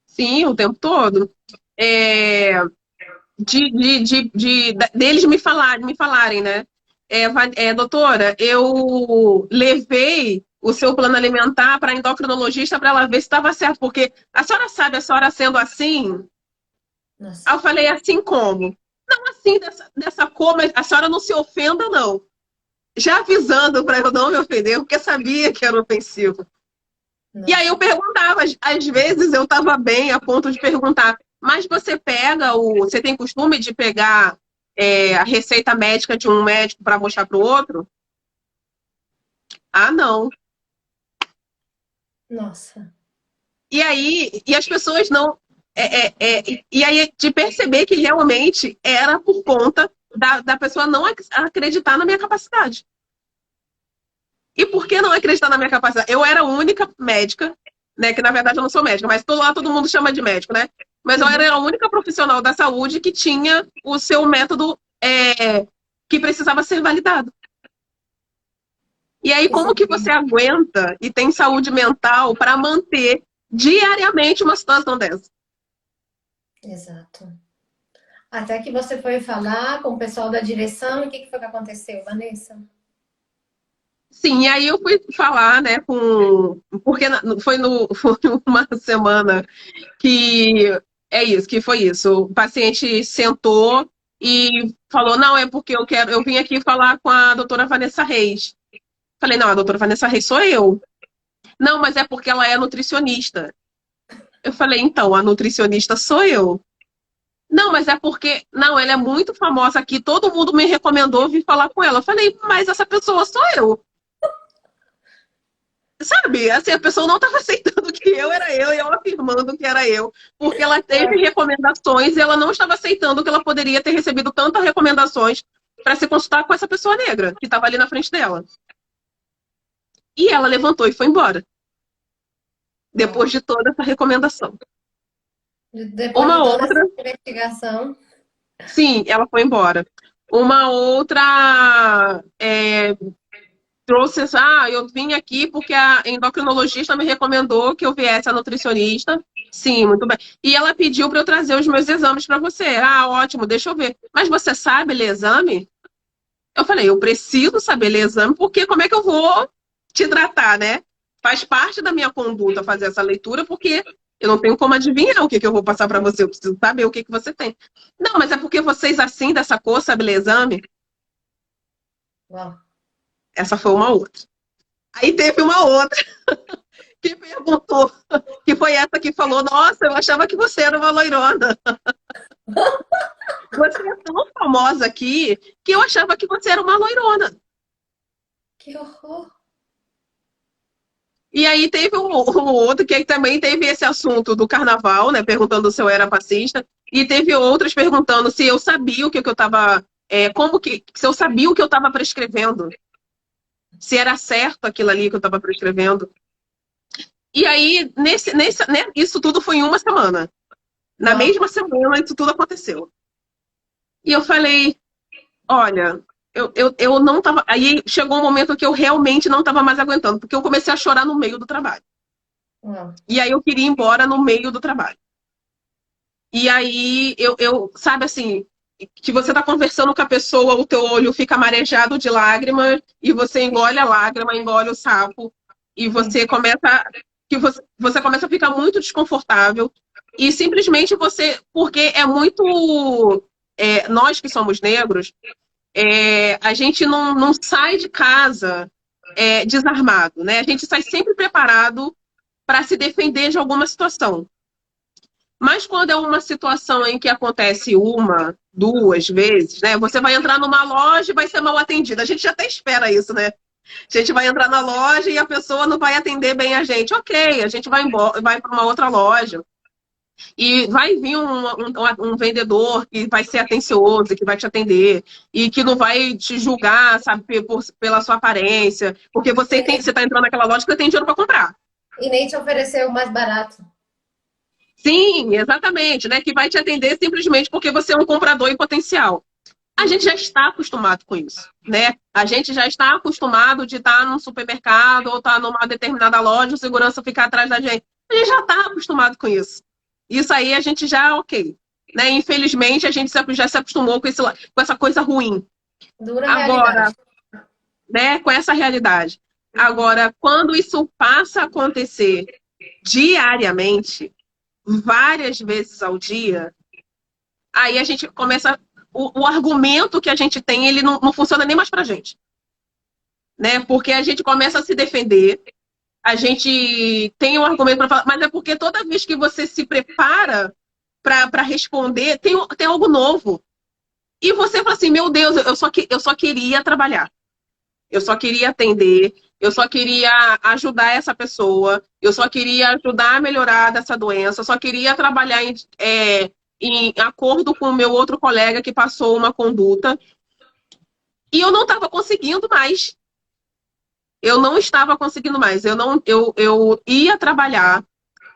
Sim, o tempo todo. É, deles me falarem, né? Doutora, eu levei o seu plano alimentar para a endocrinologista para ela ver se estava certo, porque a senhora sabe, a senhora sendo assim. Nossa. Aí eu falei, assim como? Não assim, dessa cor, mas a senhora não se ofenda, não. Já avisando para eu não me ofender, porque sabia que era ofensivo. E aí eu Nossa. perguntava, às vezes eu estava bem a ponto de perguntar, mas você tem costume de pegar a receita médica de um médico para mostrar para o outro? Ah, não. Nossa. E aí, e as pessoas não. E aí, de perceber que realmente era por conta da pessoa não acreditar na minha capacidade. E por que não acreditar na minha capacidade? Eu era a única médica, né? Que na verdade eu não sou médica, mas lá todo mundo chama de médico, né? Mas eu era a única profissional da saúde que tinha o seu método que precisava ser validado. E aí, como que você aguenta e tem saúde mental para manter diariamente uma situação dessa? Exato. Até que você foi falar com o pessoal da direção, e o que foi que aconteceu, Vanessa? Sim, e aí eu fui falar, né, porque foi uma semana que que foi isso. O paciente sentou e falou, não, é porque eu vim aqui falar com a doutora Vanessa Reis. Falei, não, a doutora Vanessa Reis sou eu. Não, mas é porque ela é nutricionista. Eu falei, então, a nutricionista sou eu. Não, mas é porque, não, ela é muito famosa aqui, todo mundo me recomendou vir falar com ela. Eu falei, mas essa pessoa sou eu. Sabe, assim, a pessoa não estava aceitando que eu era eu e eu afirmando que era eu, porque ela teve recomendações e ela não estava aceitando que ela poderia ter recebido tantas recomendações para se consultar com essa pessoa negra que estava ali na frente dela. E ela levantou e foi embora, depois de toda essa recomendação. Depois de Uma toda essa outra, investigação. sim, ela foi embora. Uma outra trouxe, eu vim aqui porque a endocrinologista me recomendou que eu viesse a nutricionista. Sim, muito bem. E ela pediu para eu trazer os meus exames para você. Ah, ótimo, deixa eu ver. Mas você sabe ler exame? Eu falei, eu preciso saber ler exame, porque como é que eu vou te tratar, né? Faz parte da minha conduta fazer essa leitura, porque eu não tenho como adivinhar o que eu vou passar para você. Eu preciso saber o que você tem. Não, mas é porque vocês assim, dessa cor, sabem ler exame? Uau. Essa foi uma outra. Aí teve uma outra que perguntou, que foi essa que falou, nossa, eu achava que você era uma loirona. Você é tão famosa aqui que eu achava que você era uma loirona. Que horror. E aí teve um outro que também teve esse assunto do carnaval, né? Perguntando se eu era fascista. E teve outras perguntando se eu sabia o que eu estava. Se eu sabia o que eu estava prescrevendo. Se era certo aquilo ali que eu estava prescrevendo. E aí, isso tudo foi em uma semana. Na Uau. mesma semana, isso tudo aconteceu. E eu falei, olha, eu não tava. Aí chegou um momento que eu realmente não estava mais aguentando, porque eu comecei a chorar no meio do trabalho. Uau. E aí eu queria ir embora no meio do trabalho. E aí sabe assim, que você tá conversando com a pessoa, o teu olho fica marejado de lágrimas, e você engole a lágrima, engole o sapo, e você começa. Você começa a ficar muito desconfortável. E simplesmente porque é muito. Nós que somos negros, a gente não sai de casa desarmado, né? A gente sai sempre preparado para se defender de alguma situação. Mas quando é uma situação em que acontece uma, duas vezes, né? Você vai entrar numa loja e vai ser mal atendida. A gente até espera isso, né? A gente vai entrar na loja e a pessoa não vai atender bem a gente. Ok, a gente vai embora, vai para uma outra loja. E vai vir um vendedor que vai ser atencioso, que vai te atender, e que não vai te julgar, sabe, pela sua aparência, porque você está entrando naquela loja que você tem dinheiro para comprar. E nem te ofereceu o mais barato. Sim, exatamente, né? Que vai te atender simplesmente porque você é um comprador em potencial. a gente já está acostumado com isso, né? A gente já está acostumado de estar num supermercado ou estar numa determinada loja, o segurança ficar atrás da gente. A gente já está acostumado com isso. Isso aí a gente já, ok. Né? Infelizmente, a gente já se acostumou com essa coisa ruim. Dura Agora, realidade. né, com essa realidade. Agora, quando isso passa a acontecer diariamente, várias vezes ao dia, aí a gente começa. O argumento que a gente tem, ele não funciona nem mais pra gente. Né? Porque a gente começa a se defender, a gente tem um argumento para falar, mas é porque toda vez que você se prepara para responder, tem algo novo. E você fala assim, meu Deus, eu só queria trabalhar. Eu só queria atender, eu só queria ajudar essa pessoa, eu só queria ajudar a melhorar dessa doença, eu só queria trabalhar em acordo com o meu outro colega que passou uma conduta. E eu não estava conseguindo mais. Eu não estava conseguindo mais. Eu ia trabalhar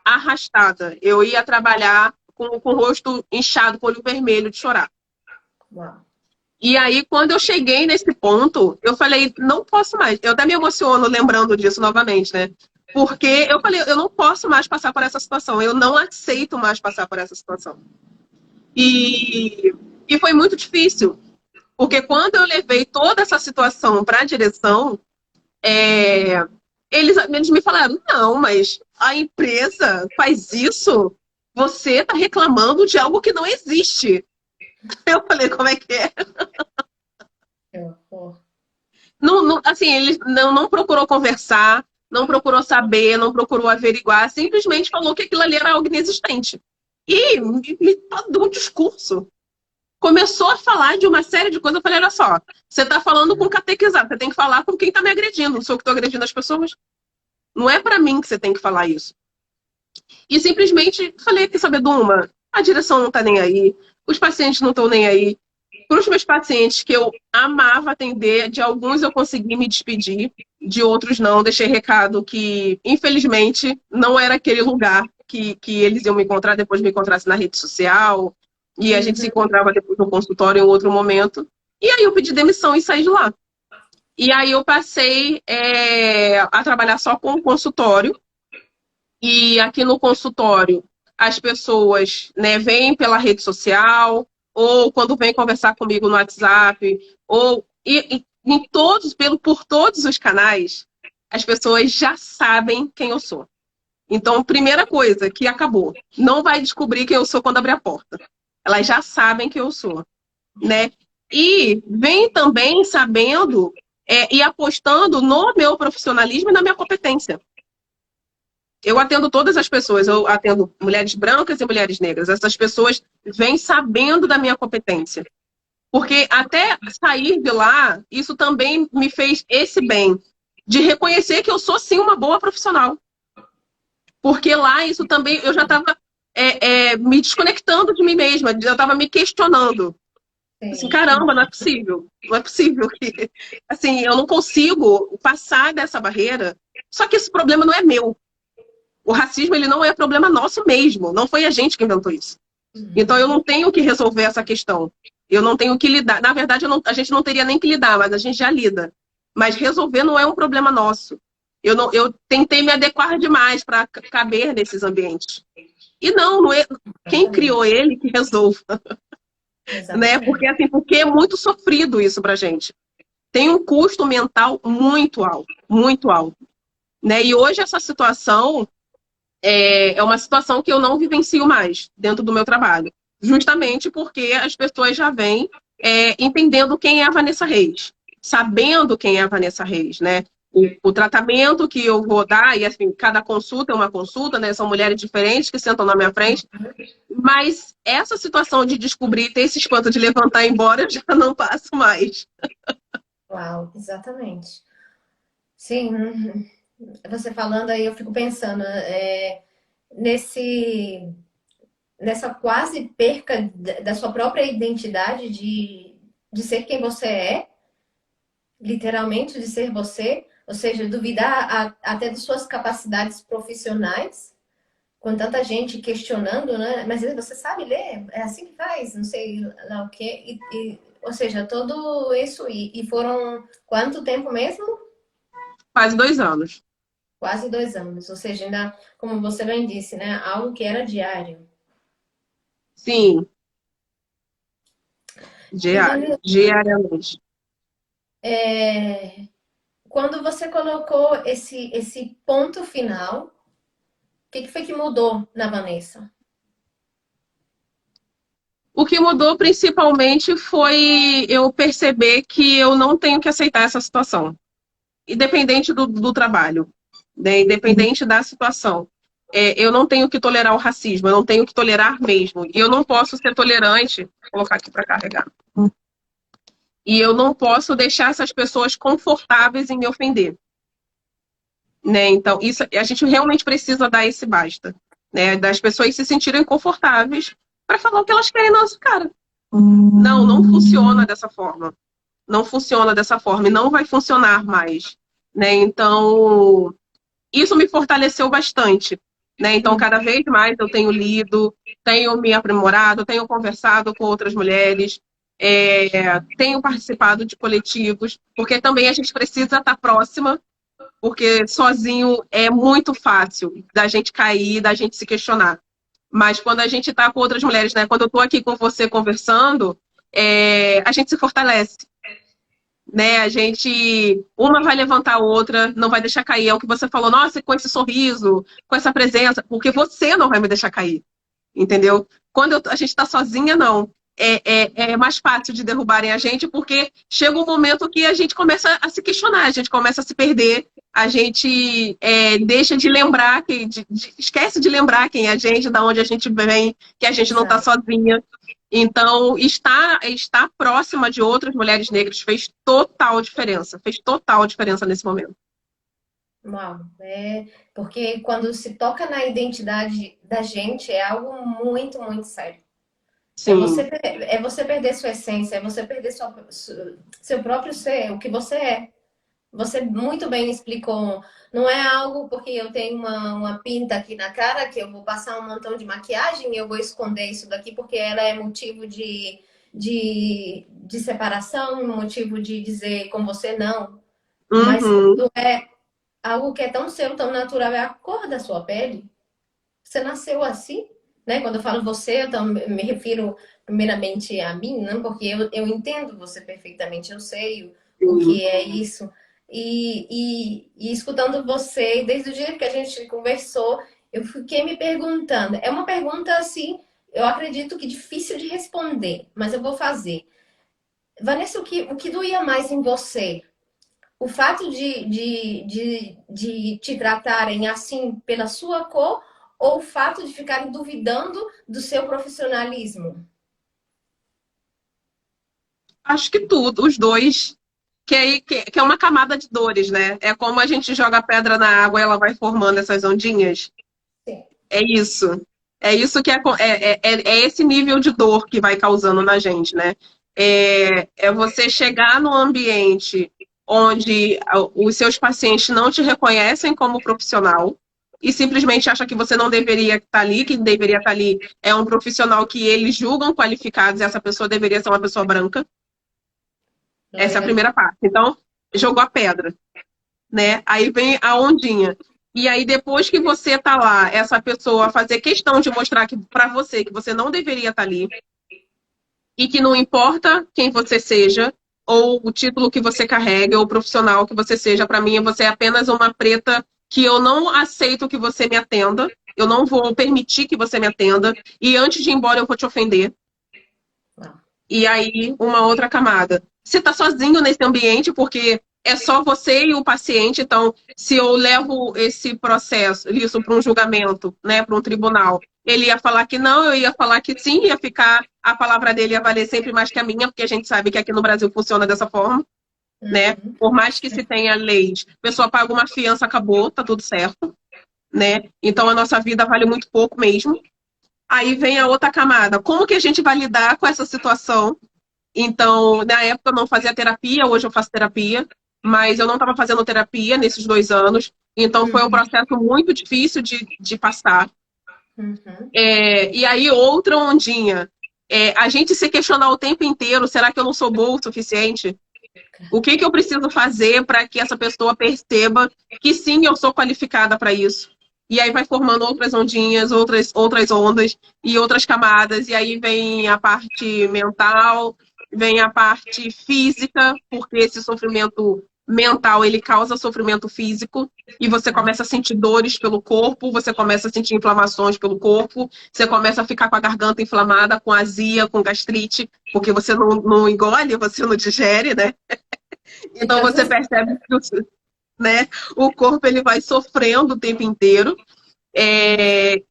arrastada. Eu ia trabalhar com o rosto inchado, com o olho vermelho de chorar. Uau. E aí, quando eu cheguei nesse ponto, eu falei, não posso mais. Eu até me emociono lembrando disso novamente, né? Porque eu falei, eu não posso mais passar por essa situação. Eu não aceito mais passar por essa situação. E foi muito difícil. Porque quando eu levei toda essa situação para a direção, eles me falaram, não, mas a empresa faz isso? Você está reclamando de algo que não existe. Eu falei, como é que é? Assim, ele não procurou conversar, não procurou saber, não procurou averiguar, simplesmente falou que aquilo ali era algo inexistente. E me deu um discurso. Começou a falar de uma série de coisas. Eu falei, olha só, você está falando com catequizado, você tem que falar com quem está me agredindo. Não sou eu que estou agredindo as pessoas. Não é para mim que você tem que falar isso. E simplesmente falei, quer saber, Duma? A direção não está nem aí, os pacientes não estão nem aí. Para os meus pacientes que eu amava atender, de alguns eu consegui me despedir, de outros não. Deixei recado que, infelizmente, não era aquele lugar que eles iam me encontrar, depois me encontrasse na rede social. E a gente se encontrava depois no consultório em outro momento. E aí eu pedi demissão e saí de lá. E aí eu passei a trabalhar só com o consultório. E aqui no consultório, as pessoas, né, vêm pela rede social, ou quando vêm conversar comigo no WhatsApp, ou por todos os canais, as pessoas já sabem quem eu sou. Então, primeira coisa que acabou, não vai descobrir quem eu sou quando abrir a porta. Elas já sabem quem eu sou, né? E vem também sabendo e apostando no meu profissionalismo e na minha competência. Eu atendo todas as pessoas, eu atendo mulheres brancas e mulheres negras. Essas pessoas vêm sabendo da minha competência. Porque até sair de lá, isso também me fez esse bem, de reconhecer que eu sou sim uma boa profissional. Porque lá isso também, eu já estava me desconectando de mim mesma, eu estava me questionando. Assim, caramba, não é possível. Não é possível que, assim, eu não consigo passar dessa barreira. Só que esse problema não é meu. O racismo, ele não é problema nosso mesmo. Não foi a gente que inventou isso. Então, eu não tenho que resolver essa questão. Eu não tenho que lidar. Na verdade, a gente não teria nem que lidar, mas a gente já lida. Mas resolver não é um problema nosso. Eu tentei me adequar demais para caber nesses ambientes. E não é quem criou ele que resolva. Né? Porque é muito sofrido isso pra gente. Tem um custo mental muito alto, muito alto. Né? E hoje essa situação é uma situação que eu não vivencio mais dentro do meu trabalho. Justamente porque as pessoas já vêm entendendo quem é a Vanessa Reis, sabendo quem é a Vanessa Reis, né? O tratamento que eu vou dar, e assim, cada consulta é uma consulta, né? São mulheres diferentes que sentam na minha frente. Mas essa situação de descobrir, ter esse espanto de levantar e ir embora, eu já não passo mais. Uau, exatamente. Sim, você falando aí, eu fico pensando nessa quase perca da sua própria identidade de ser quem você é, literalmente de ser você, ou seja, duvidar até de suas capacidades profissionais, com tanta gente questionando, né? Mas você sabe ler? É assim que faz? Não sei lá o quê. ou seja, tudo isso, e foram quanto tempo mesmo? Quase 2 anos. Quase 2 anos, ou seja, ainda, como você bem disse, né? Algo que era diário. Sim, E Vanessa, diariamente. quando você colocou esse ponto final, o que foi que mudou na Vanessa? O que mudou principalmente foi eu perceber que eu não tenho que aceitar essa situação, independente do trabalho, né? Independente da situação. Eu não tenho que tolerar o racismo, eu não tenho que tolerar mesmo. E eu não posso ser tolerante, vou colocar aqui para carregar. E eu não posso deixar essas pessoas confortáveis em me ofender, né? Então, isso a gente realmente precisa dar esse basta, né? Das pessoas se sentirem confortáveis para falar o que elas querem na nossa cara. Não, não funciona dessa forma. Não funciona dessa forma e não vai funcionar mais, né? Então, isso me fortaleceu bastante, né? Então, cada vez mais eu tenho lido, tenho me aprimorado, tenho conversado com outras mulheres, tenho participado de coletivos, porque também a gente precisa estar próxima, porque sozinho é muito fácil da gente cair, da gente se questionar. Mas quando a gente está com outras mulheres, né? Quando eu estou aqui com você conversando, a gente se fortalece, né? A gente, uma vai levantar a outra, não vai deixar cair. É o que você falou, nossa, com esse sorriso, com essa presença, porque você não vai me deixar cair, entendeu? Quando a gente está sozinha, não. É mais fácil de derrubarem a gente, porque chega um momento que a gente começa a se questionar, a gente começa a se perder, a gente deixa de lembrar, esquece de lembrar quem é a gente, da onde a gente vem, que a gente não está sozinha. Então, estar próxima de outras mulheres negras fez total diferença nesse momento. Uau, porque quando se toca na identidade da gente é algo muito, muito sério. Sim. É você perder sua essência, é você perder seu próprio ser, o que você é. Você muito bem explicou. Não é algo porque eu tenho uma pinta aqui na cara que eu vou passar um montão de maquiagem e eu vou esconder isso daqui porque ela é motivo de separação, motivo de dizer com você não. Mas Uhum. quando é algo que é tão seu, tão natural, é a cor da sua pele. Você nasceu assim, né? Quando eu falo você, eu me refiro primeiramente a mim, não? Porque eu entendo você perfeitamente, eu sei o que é isso. E escutando você, desde o dia que a gente conversou, eu fiquei me perguntando. É uma pergunta assim, eu acredito que difícil de responder, mas eu vou fazer. Vanessa, o que doía mais em você? O fato de te tratarem assim pela sua cor ou o fato de ficarem duvidando do seu profissionalismo? Acho que tudo, os dois. Que é uma camada de dores, né? É como a gente joga pedra na água e ela vai formando essas ondinhas. Sim. É isso. É isso que é esse nível de dor que vai causando na gente, né? É você chegar num ambiente onde os seus pacientes não te reconhecem como profissional e simplesmente acham que você não deveria estar ali, que deveria estar ali é um profissional que eles julgam qualificados e essa pessoa deveria ser uma pessoa branca. Essa é a primeira parte. Então, jogou a pedra, né? Aí vem a ondinha. E aí, depois que você tá lá, essa pessoa fazer questão de mostrar que para você que você não deveria estar ali e que não importa quem você seja, ou o título que você carrega, ou o profissional que você seja, para mim você é apenas uma preta que eu não aceito que você me atenda, eu não vou permitir que você me atenda, e antes de ir embora eu vou te ofender. E aí, uma outra camada. Você está sozinho nesse ambiente porque é só você e o paciente. Então, se eu levo esse processo, isso para um julgamento, né, para um tribunal, ele ia falar que não, eu ia falar que sim, ia ficar, a palavra dele ia valer sempre mais que a minha, porque a gente sabe que aqui no Brasil funciona dessa forma, né? Por mais que se tenha leis, a pessoa paga uma fiança, acabou, tá tudo certo, né? Então, a nossa vida vale muito pouco mesmo. Aí vem a outra camada. Como que a gente vai lidar com essa situação? Então, na época eu não fazia terapia, hoje eu faço terapia, mas eu não estava fazendo terapia nesses 2 anos. Então, foi um processo muito difícil de passar. E aí, outra ondinha. a gente se questionar o tempo inteiro, será que eu não sou boa o suficiente? O que que eu preciso fazer para que essa pessoa perceba que sim, eu sou qualificada para isso? E aí vai formando outras ondinhas, outras ondas e outras camadas. E aí vem a parte mental, vem a parte física, porque esse sofrimento mental, ele causa sofrimento físico. E você começa a sentir dores pelo corpo, você começa a sentir inflamações pelo corpo, você começa a ficar com a garganta inflamada, com azia, com gastrite, porque você não engole, você não digere, né? Então você percebe que né, o corpo ele vai sofrendo o tempo inteiro. E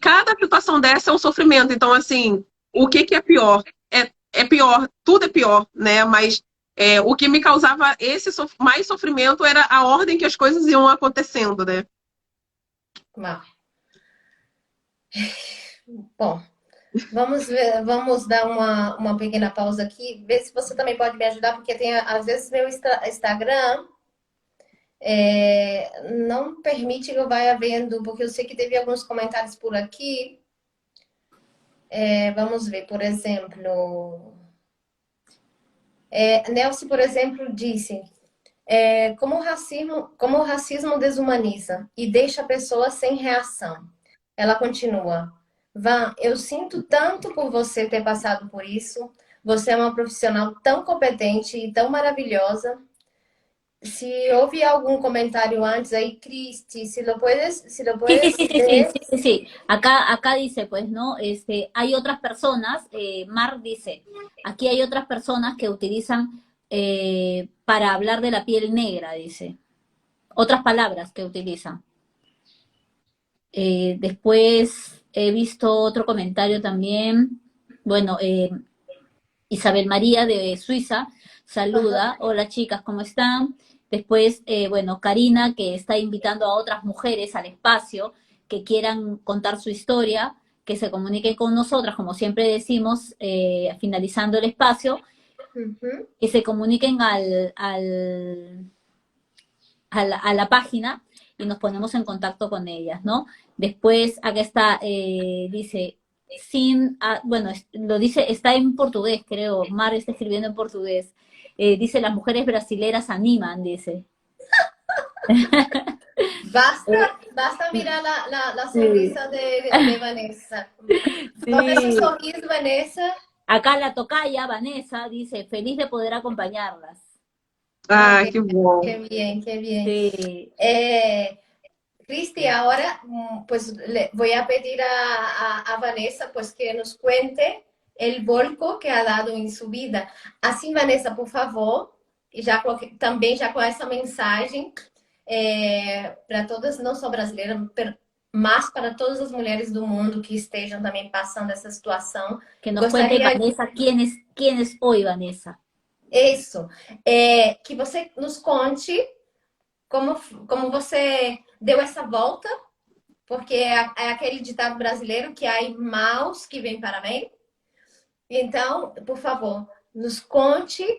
cada situação dessa é um sofrimento. Então, assim, o que que é pior? É pior, tudo é pior, né? Mas o que me causava mais sofrimento era a ordem que as coisas iam acontecendo, né? Bom, vamos dar uma pequena pausa aqui, ver se você também pode me ajudar, porque tem, às vezes, meu Instagram não permite que eu vá vendo, porque eu sei que teve alguns comentários por aqui. Vamos ver, por exemplo... Nelson, por exemplo, disse... como o racismo desumaniza e deixa a pessoa sem reação. Ela continua: Van, eu sinto tanto por você ter passado por isso. Você é uma profissional tão competente e tão maravilhosa. Se houve algún comentario antes ahí, Cristi, si lo puedes Sí, ver. sí. Acá dice, pues, ¿no? Hay otras personas, Mar dice, aquí hay otras personas que utilizan para hablar de la piel negra, dice. Otras palabras que utilizan. Después he visto otro comentario también. Bueno, Isabel María de Suiza saluda. Hola chicas, ¿cómo están? Después, bueno, Karina, que está invitando a otras mujeres al espacio que quieran contar su historia, que se comuniquen con nosotras, como siempre decimos, finalizando el espacio, que se comuniquen a la página y nos ponemos en contacto con ellas, ¿no? Después, acá está, dice, bueno, lo dice, está en portugués, creo, Mar está escribiendo en portugués. Dice, las mujeres brasileras animan, dice. Basta mirar la sonrisa de Vanessa. Sí. Con ese sorriso, Vanessa. Acá la tocaya, Vanessa, dice, feliz de poder acompañarlas. Ah, qué bueno. Qué bien, qué bien. Sí. Cristi, ahora pues le voy a pedir a Vanessa pues que nos cuente el volco que ha dado en su vida. Assim, Vanessa, por favor, e também já com essa mensagem para todas, não só brasileiras, mas para todas as mulheres do mundo que estejam também passando essa situação. Que nos cuente, Vanessa, ¿quién es hoy, Vanessa? Isso. Que você nos conte como você deu essa volta, porque é aquele ditado brasileiro que há maus que vêm para bem. Então, por favor, nos conte o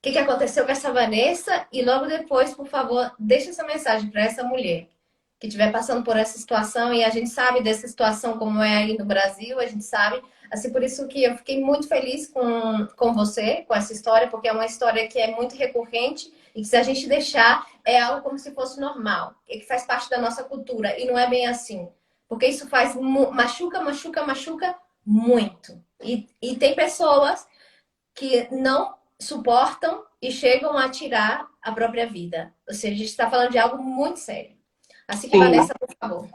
que aconteceu com essa Vanessa e logo depois, por favor, deixe essa mensagem para essa mulher que estiver passando por essa situação, e a gente sabe dessa situação como é aí no Brasil, a gente sabe. Assim, por isso que eu fiquei muito feliz com você, com essa história, porque é uma história que é muito recorrente e que se a gente deixar, é algo como se fosse normal, que faz parte da nossa cultura, e não é bem assim. Porque isso machuca muito. E tem pessoas que não suportam e chegam a tirar a própria vida. Ou seja, a gente está falando de algo muito sério. Assim que, Vanessa, por favor.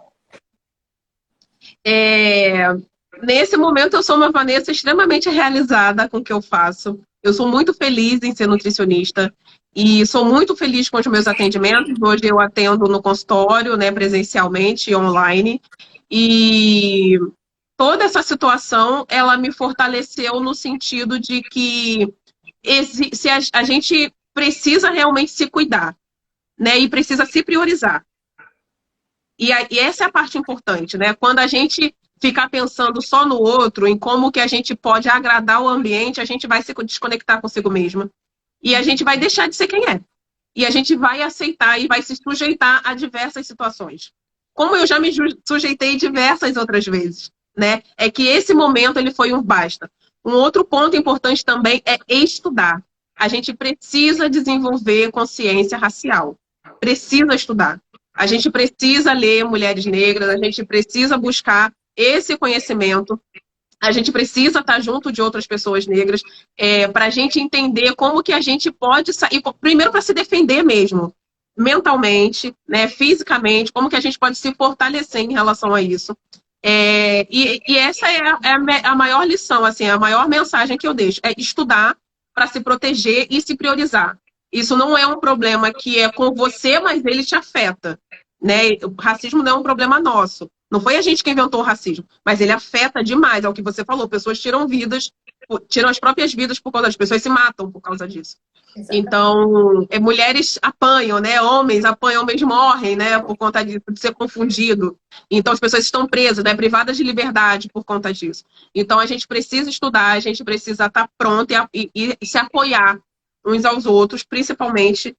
Nesse momento, eu sou uma Vanessa extremamente realizada com o que eu faço. Eu sou muito feliz em ser nutricionista e sou muito feliz com os meus atendimentos. Hoje eu atendo no consultório, né, presencialmente e online. E toda essa situação, ela me fortaleceu no sentido de que se a gente precisa realmente se cuidar, né, e precisa se priorizar. E essa é a parte importante, né? Quando a gente ficar pensando só no outro, em como que a gente pode agradar o ambiente, a gente vai se desconectar consigo mesma. E a gente vai deixar de ser quem é. E a gente vai aceitar e vai se sujeitar a diversas situações. Como eu já me sujeitei diversas outras vezes. né? É que esse momento ele foi um basta. Um outro ponto importante também é estudar. A gente precisa desenvolver consciência racial. Precisa estudar. A gente precisa ler mulheres negras, a gente precisa buscar esse conhecimento. A gente precisa estar junto de outras pessoas negras para a gente entender como que a gente pode sair, primeiro para se defender mesmo, mentalmente, né, fisicamente, como que a gente pode se fortalecer em relação a isso. E essa é a maior lição, assim, a maior mensagem que eu deixo, é estudar para se proteger e se priorizar. Isso não é um problema que é com você, mas ele te afeta, né? O racismo não é um problema nosso. Não foi a gente que inventou o racismo, mas ele afeta demais, é o que você falou. Pessoas tiram vidas, tiram as próprias vidas por causa disso. Pessoas se matam por causa disso. Exatamente. Então, mulheres apanham, né? Homens apanham, homens morrem, né? Por conta disso, de ser confundido. Então, as pessoas estão presas, né? Privadas de liberdade por conta disso. Então, a gente precisa estudar, a gente precisa estar pronto e se apoiar uns aos outros, principalmente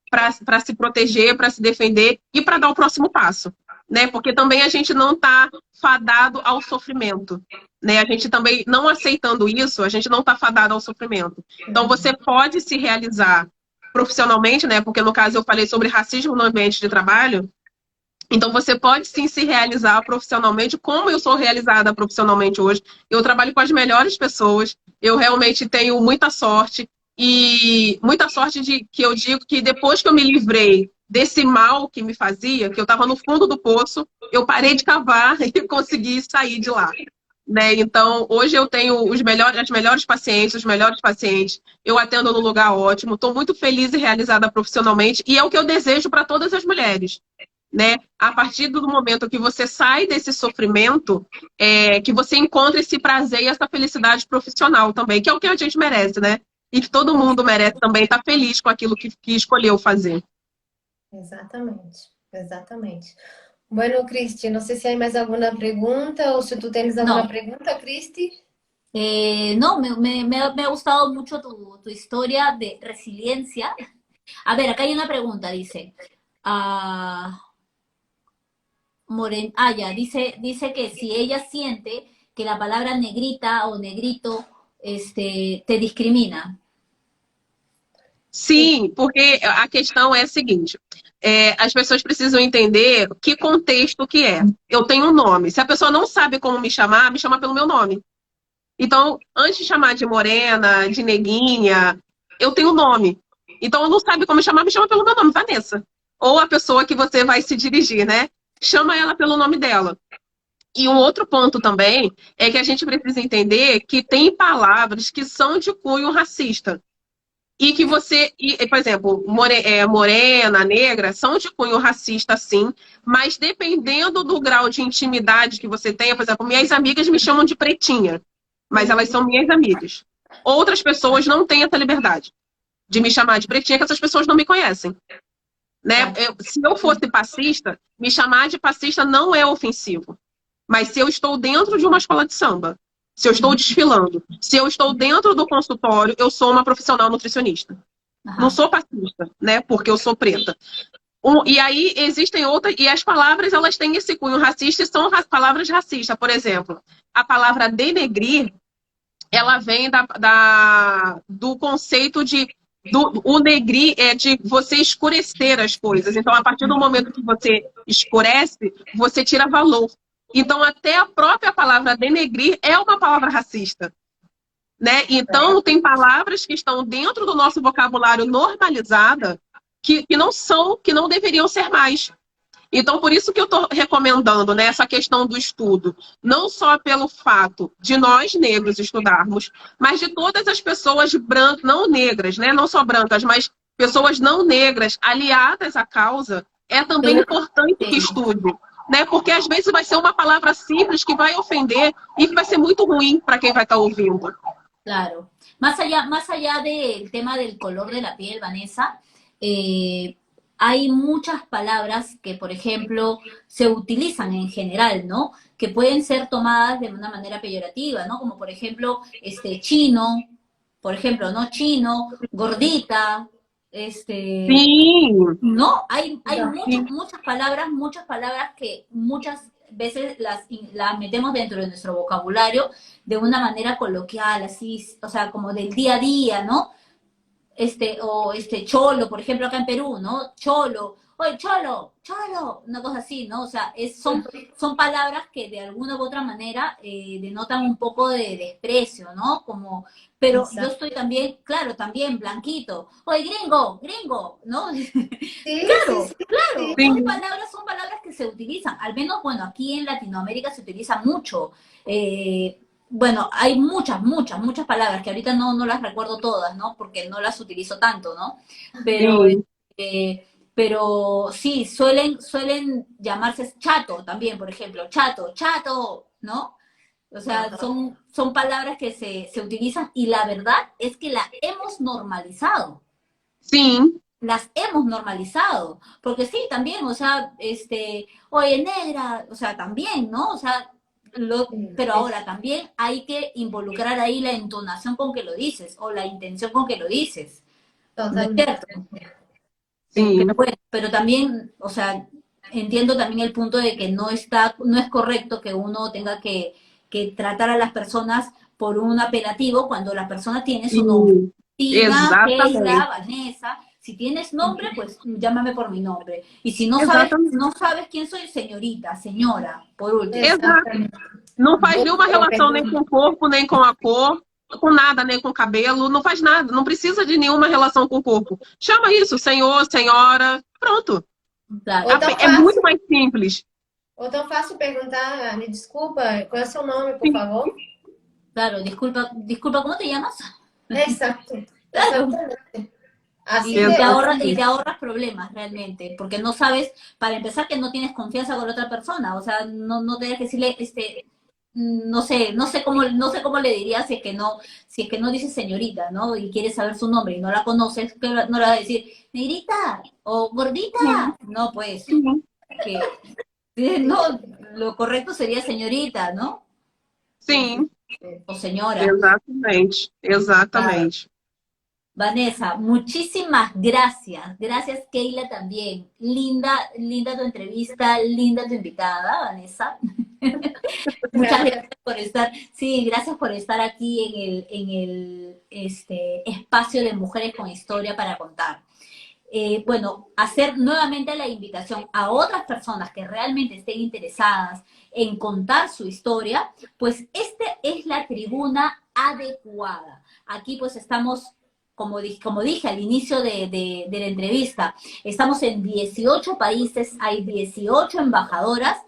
para se proteger, para se defender e para dar o próximo passo, né? Porque também a gente não está fadado ao sofrimento, né? A gente também, não aceitando isso, a gente não está fadado ao sofrimento. Então, você pode se realizar profissionalmente, né? Porque, no caso, eu falei sobre racismo no ambiente de trabalho. Então, você pode, sim, se realizar profissionalmente, como eu sou realizada profissionalmente hoje. Eu trabalho com as melhores pessoas. Eu realmente tenho muita sorte. E muita sorte que eu digo que depois que eu me livrei desse mal que me fazia, que eu estava no fundo do poço, eu parei de cavar e consegui sair de lá, né? Então, hoje eu tenho as melhores pacientes, os melhores pacientes. Eu atendo no lugar ótimo. Estou muito feliz e realizada profissionalmente. E é o que eu desejo para todas as mulheres, né? A partir do momento que você sai desse sofrimento, que você encontra esse prazer e essa felicidade profissional também, que é o que a gente merece, né? E que todo mundo merece também estar feliz com aquilo que escolheu fazer. Exatamente, exatamente. Bueno, Cristi, não sei se há mais alguma pergunta ou se tu tens alguma No, pergunta, Cristi. no, me ha gustado mucho tu historia de resiliencia. A ver, acá hay una pregunta, dice. ah, ya, dice que si ella siente que la palabra negrita o negrito te discrimina. Sim, porque a questão é a seguinte: as pessoas precisam entender que contexto que é. Eu tenho um nome. Se a pessoa não sabe como me chamar, me chama pelo meu nome. Então, antes de chamar de morena, de neguinha, eu tenho um nome. Então, ela não sabe como me chama pelo meu nome, Vanessa. Ou a pessoa que você vai se dirigir, né? Chama ela pelo nome dela. E um outro ponto também é que a gente precisa entender que tem palavras que são de cunho racista. E que por exemplo, morena, negra, são de cunho racista, sim, mas dependendo do grau de intimidade que você tenha, por exemplo, minhas amigas me chamam de pretinha, mas elas são minhas amigas. Outras pessoas não têm essa liberdade de me chamar de pretinha, que essas pessoas não me conhecem, né? Se eu fosse passista, me chamar de passista não é ofensivo. Mas se eu estou dentro de uma escola de samba, se eu estou desfilando, se eu estou dentro do consultório, eu sou uma profissional nutricionista. Não sou passista, né? Porque eu sou preta. E aí existem outras, e as palavras elas têm esse cunho racista e são palavras racistas. Por exemplo, a palavra denegrir, ela vem do conceito o negrir é de você escurecer as coisas. Então, a partir do momento que você escurece, você tira valor. Então, até a própria palavra denegrir é uma palavra racista, né? Então, tem palavras que estão dentro do nosso vocabulário normalizada que não deveriam ser mais. Então, por isso que eu estou recomendando, né, essa questão do estudo. Não só pelo fato de nós negros estudarmos, mas de todas as pessoas brancas, não negras, né, não só brancas, mas pessoas não negras aliadas à causa, é também importante que estude. Né? Porque às vezes vai ser uma palavra simples que vai ofender e que vai ser muito ruim para quem vai estar ouvindo. Claro. Más allá del tema del color de la piel, Vanessa, hay muchas palabras que, por ejemplo, se utilizan en general, ¿no? Que pueden ser tomadas de una manera peyorativa, ¿no? Como, por ejemplo, chino, por ejemplo, ¿no? Chino, gordita, Sim. No, hay muchas palabras que muchas veces las metemos dentro de nuestro vocabulario de una manera coloquial, así, o sea, como del día a día, ¿no? Cholo, por ejemplo, acá en Perú, ¿no? Cholo, oye, cholo, cholo, una cosa así, ¿no? O sea, son palabras que de alguna u otra manera denotan un poco de desprecio, ¿no? Como, pero yo Exacto. estoy también, claro, también blanquito, oye, gringo, gringo, ¿no? Sí, sí, Claro, sí, claro, sí. Sim, son palabras que se utilizan, al menos, bueno, aquí en Latinoamérica se utiliza mucho. eh, bueno, hay muchas palabras que ahorita no las recuerdo todas, ¿no? Porque no las utilizo tanto, ¿no? Pero, sim. pero sí, suelen llamarse chato también, por ejemplo, chato, chato, ¿no? O sea, Aham. son palabras que se utilizan y la verdad es que las hemos normalizado, Sim, porque sí, también, o sea, oye, negra, o sea, también, ¿no? O sea, pero ahora también hay que involucrar ahí la entonación con que lo dices o la intención con que lo dices, ¿no es Totalmente. cierto? Pero sim. bueno, pero también, o sea, entiendo también el punto de que no es correcto que uno tenga que tratar a las personas por un apelativo cuando la persona tiene su nombre. Sim. Tina, Keila, Exatamente. Vanessa, si tienes nombre, pues llámame por mi nombre. Y si no sabes, Exatamente. no sabes quién soy, señorita, señora, por último. Exato. Exatamente. Não faz nenhuma Ou relação nem com perdão. o corpo, nem com a cor, com nada, nem com o cabelo, não faz nada, não precisa de nenhuma relação com o corpo. Chama isso, senhor, senhora, pronto. Ou Claro, tão É muito fácil, mais simples. ou tão fácil perguntar, me desculpa, qual é o seu nome, por Sim, favor? claro, disculpa, ¿cómo te llamas? Exato. Claro, Exatamente. Assim y exatamente. te ahorras problemas realmente, porque no sabes, para empezar, que no tienes confianza con la otra persona, o sea, no tienes que decirle, no sé cómo le dirías si es que no dices señorita, ¿no? Y quieres saber su nombre y no la conoces, que no le vas a decir, negrita o Sim, gordita, no, pues, sim, que, no, lo correcto sería señorita, ¿no? sim, O señora. exatamente. fala. Exatamente. Vanessa, muchísimas gracias. Gracias, Keila, también. Linda tu entrevista, linda tu invitada, Vanessa. Muchas gracias por estar, sí, gracias por estar aquí en el espacio de Mujeres con Historia para contar. Bueno, hacer nuevamente la invitación a otras personas que realmente estén interesadas en contar su historia, pues esta es la tribuna adecuada. Aquí pues estamos, como dije al inicio de la entrevista, estamos en 18 países, hay 18 embajadoras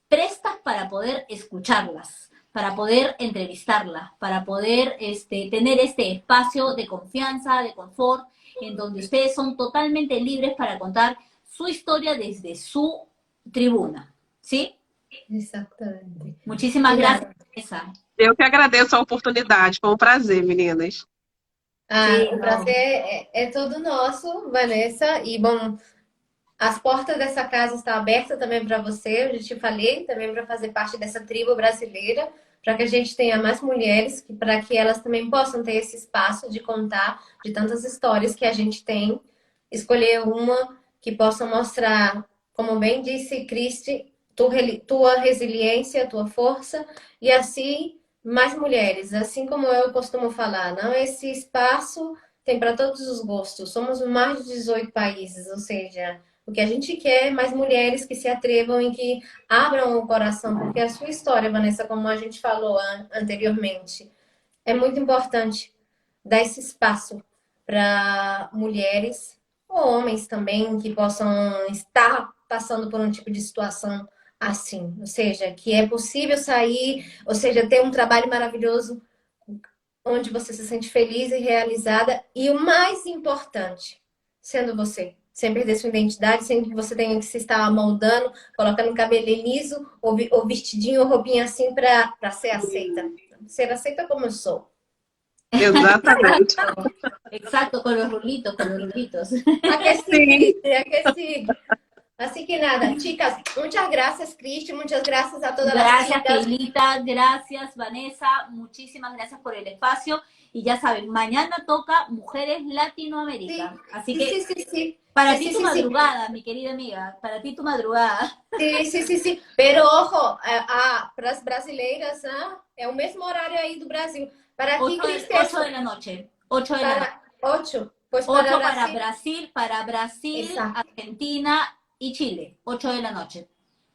prestas para poder escucharlas, para poder entrevistarlas, para poder tener este espacio de confianza, de confort, en donde ustedes son totalmente libres para contar su historia desde su tribuna. ¿Sí? Exatamente. Muchísimas gracias, Obrigada. Vanessa. Eu que agradeço a oportunidade. Foi um prazer, meninas. Ah, Sí, o no. prazer é todo nosso, Vanessa. E, bom, as portas dessa casa estão abertas também para você, eu já te falei, também para fazer parte dessa tribo brasileira, para que a gente tenha mais mulheres, para que elas também possam ter esse espaço de contar de tantas histórias que a gente tem. Escolher uma que possa mostrar, como bem disse Cristi, tua resiliência, tua força, e assim mais mulheres. Assim como eu costumo falar, não, esse espaço tem para todos os gostos. Somos mais de 18 países, ou seja, o que a gente quer é mais mulheres que se atrevam e que abram o coração, porque a sua história, Vanessa, como a gente falou anteriormente, é muito importante dar esse espaço para mulheres ou homens também que possam estar passando por um tipo de situação assim, ou seja, que é possível sair, ou seja, ter um trabalho maravilhoso onde você se sente feliz e realizada e o mais importante, sendo você, sem perder sua identidade, sem que você tenha que se estar moldando, colocando cabelinho liso ou vestidinho ou roupinha assim para ser aceita. Ser aceita como eu sou. Exatamente. Exacto, con los rulitos, con los rulitos. A que Sim, sigue, a que sigue. Assim que que nada. Chicas, muchas gracias, Cristi, muchas gracias a todas las Gracias, chicas. Keilita, gracias, Vanessa, muchísimas gracias por el espacio. Y ya saben, mañana toca Mujeres Latinoamérica. Sí, Así sí, que sí, sí. para Sí, ti sí, tu sí, sí. madrugada, mi querida amiga, para ti tu madrugada. Sim, sim, sim, sim. Pero, ojo, para as brasileiras, é o mesmo horário aí do Brasil. Para aqui, 8 de Cristian, la noche, 8 de la noche. para 8, pois para 8 Brasil, Para Brasil, exato. Argentina y Chile, 8 de la noche.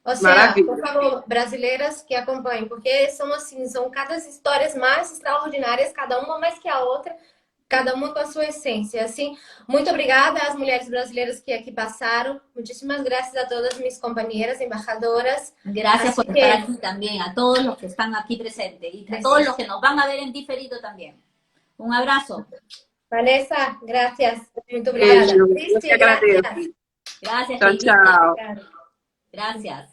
Ou seja, por Maravilha. favor, brasileiras que acompanhem, porque são assim, são cada histórias mais extraordinárias, cada uma mais que a outra, cada uma com a sua essência. Assim, muito obrigada às mulheres brasileiras que aqui passaram. Muitíssimas graças a todas mis companheiras, embajadoras. Gracias Así por estar que, aquí también, a todos los que están aquí presentes y a así todos es. los que nos van a ver en diferido también. Un abrazo. Vanessa, gracias. Muito obrigada. Beijo. Eu que Cristi, agradeço. gracias. Gracias, Tchau, Keilita. tchau. Gracias.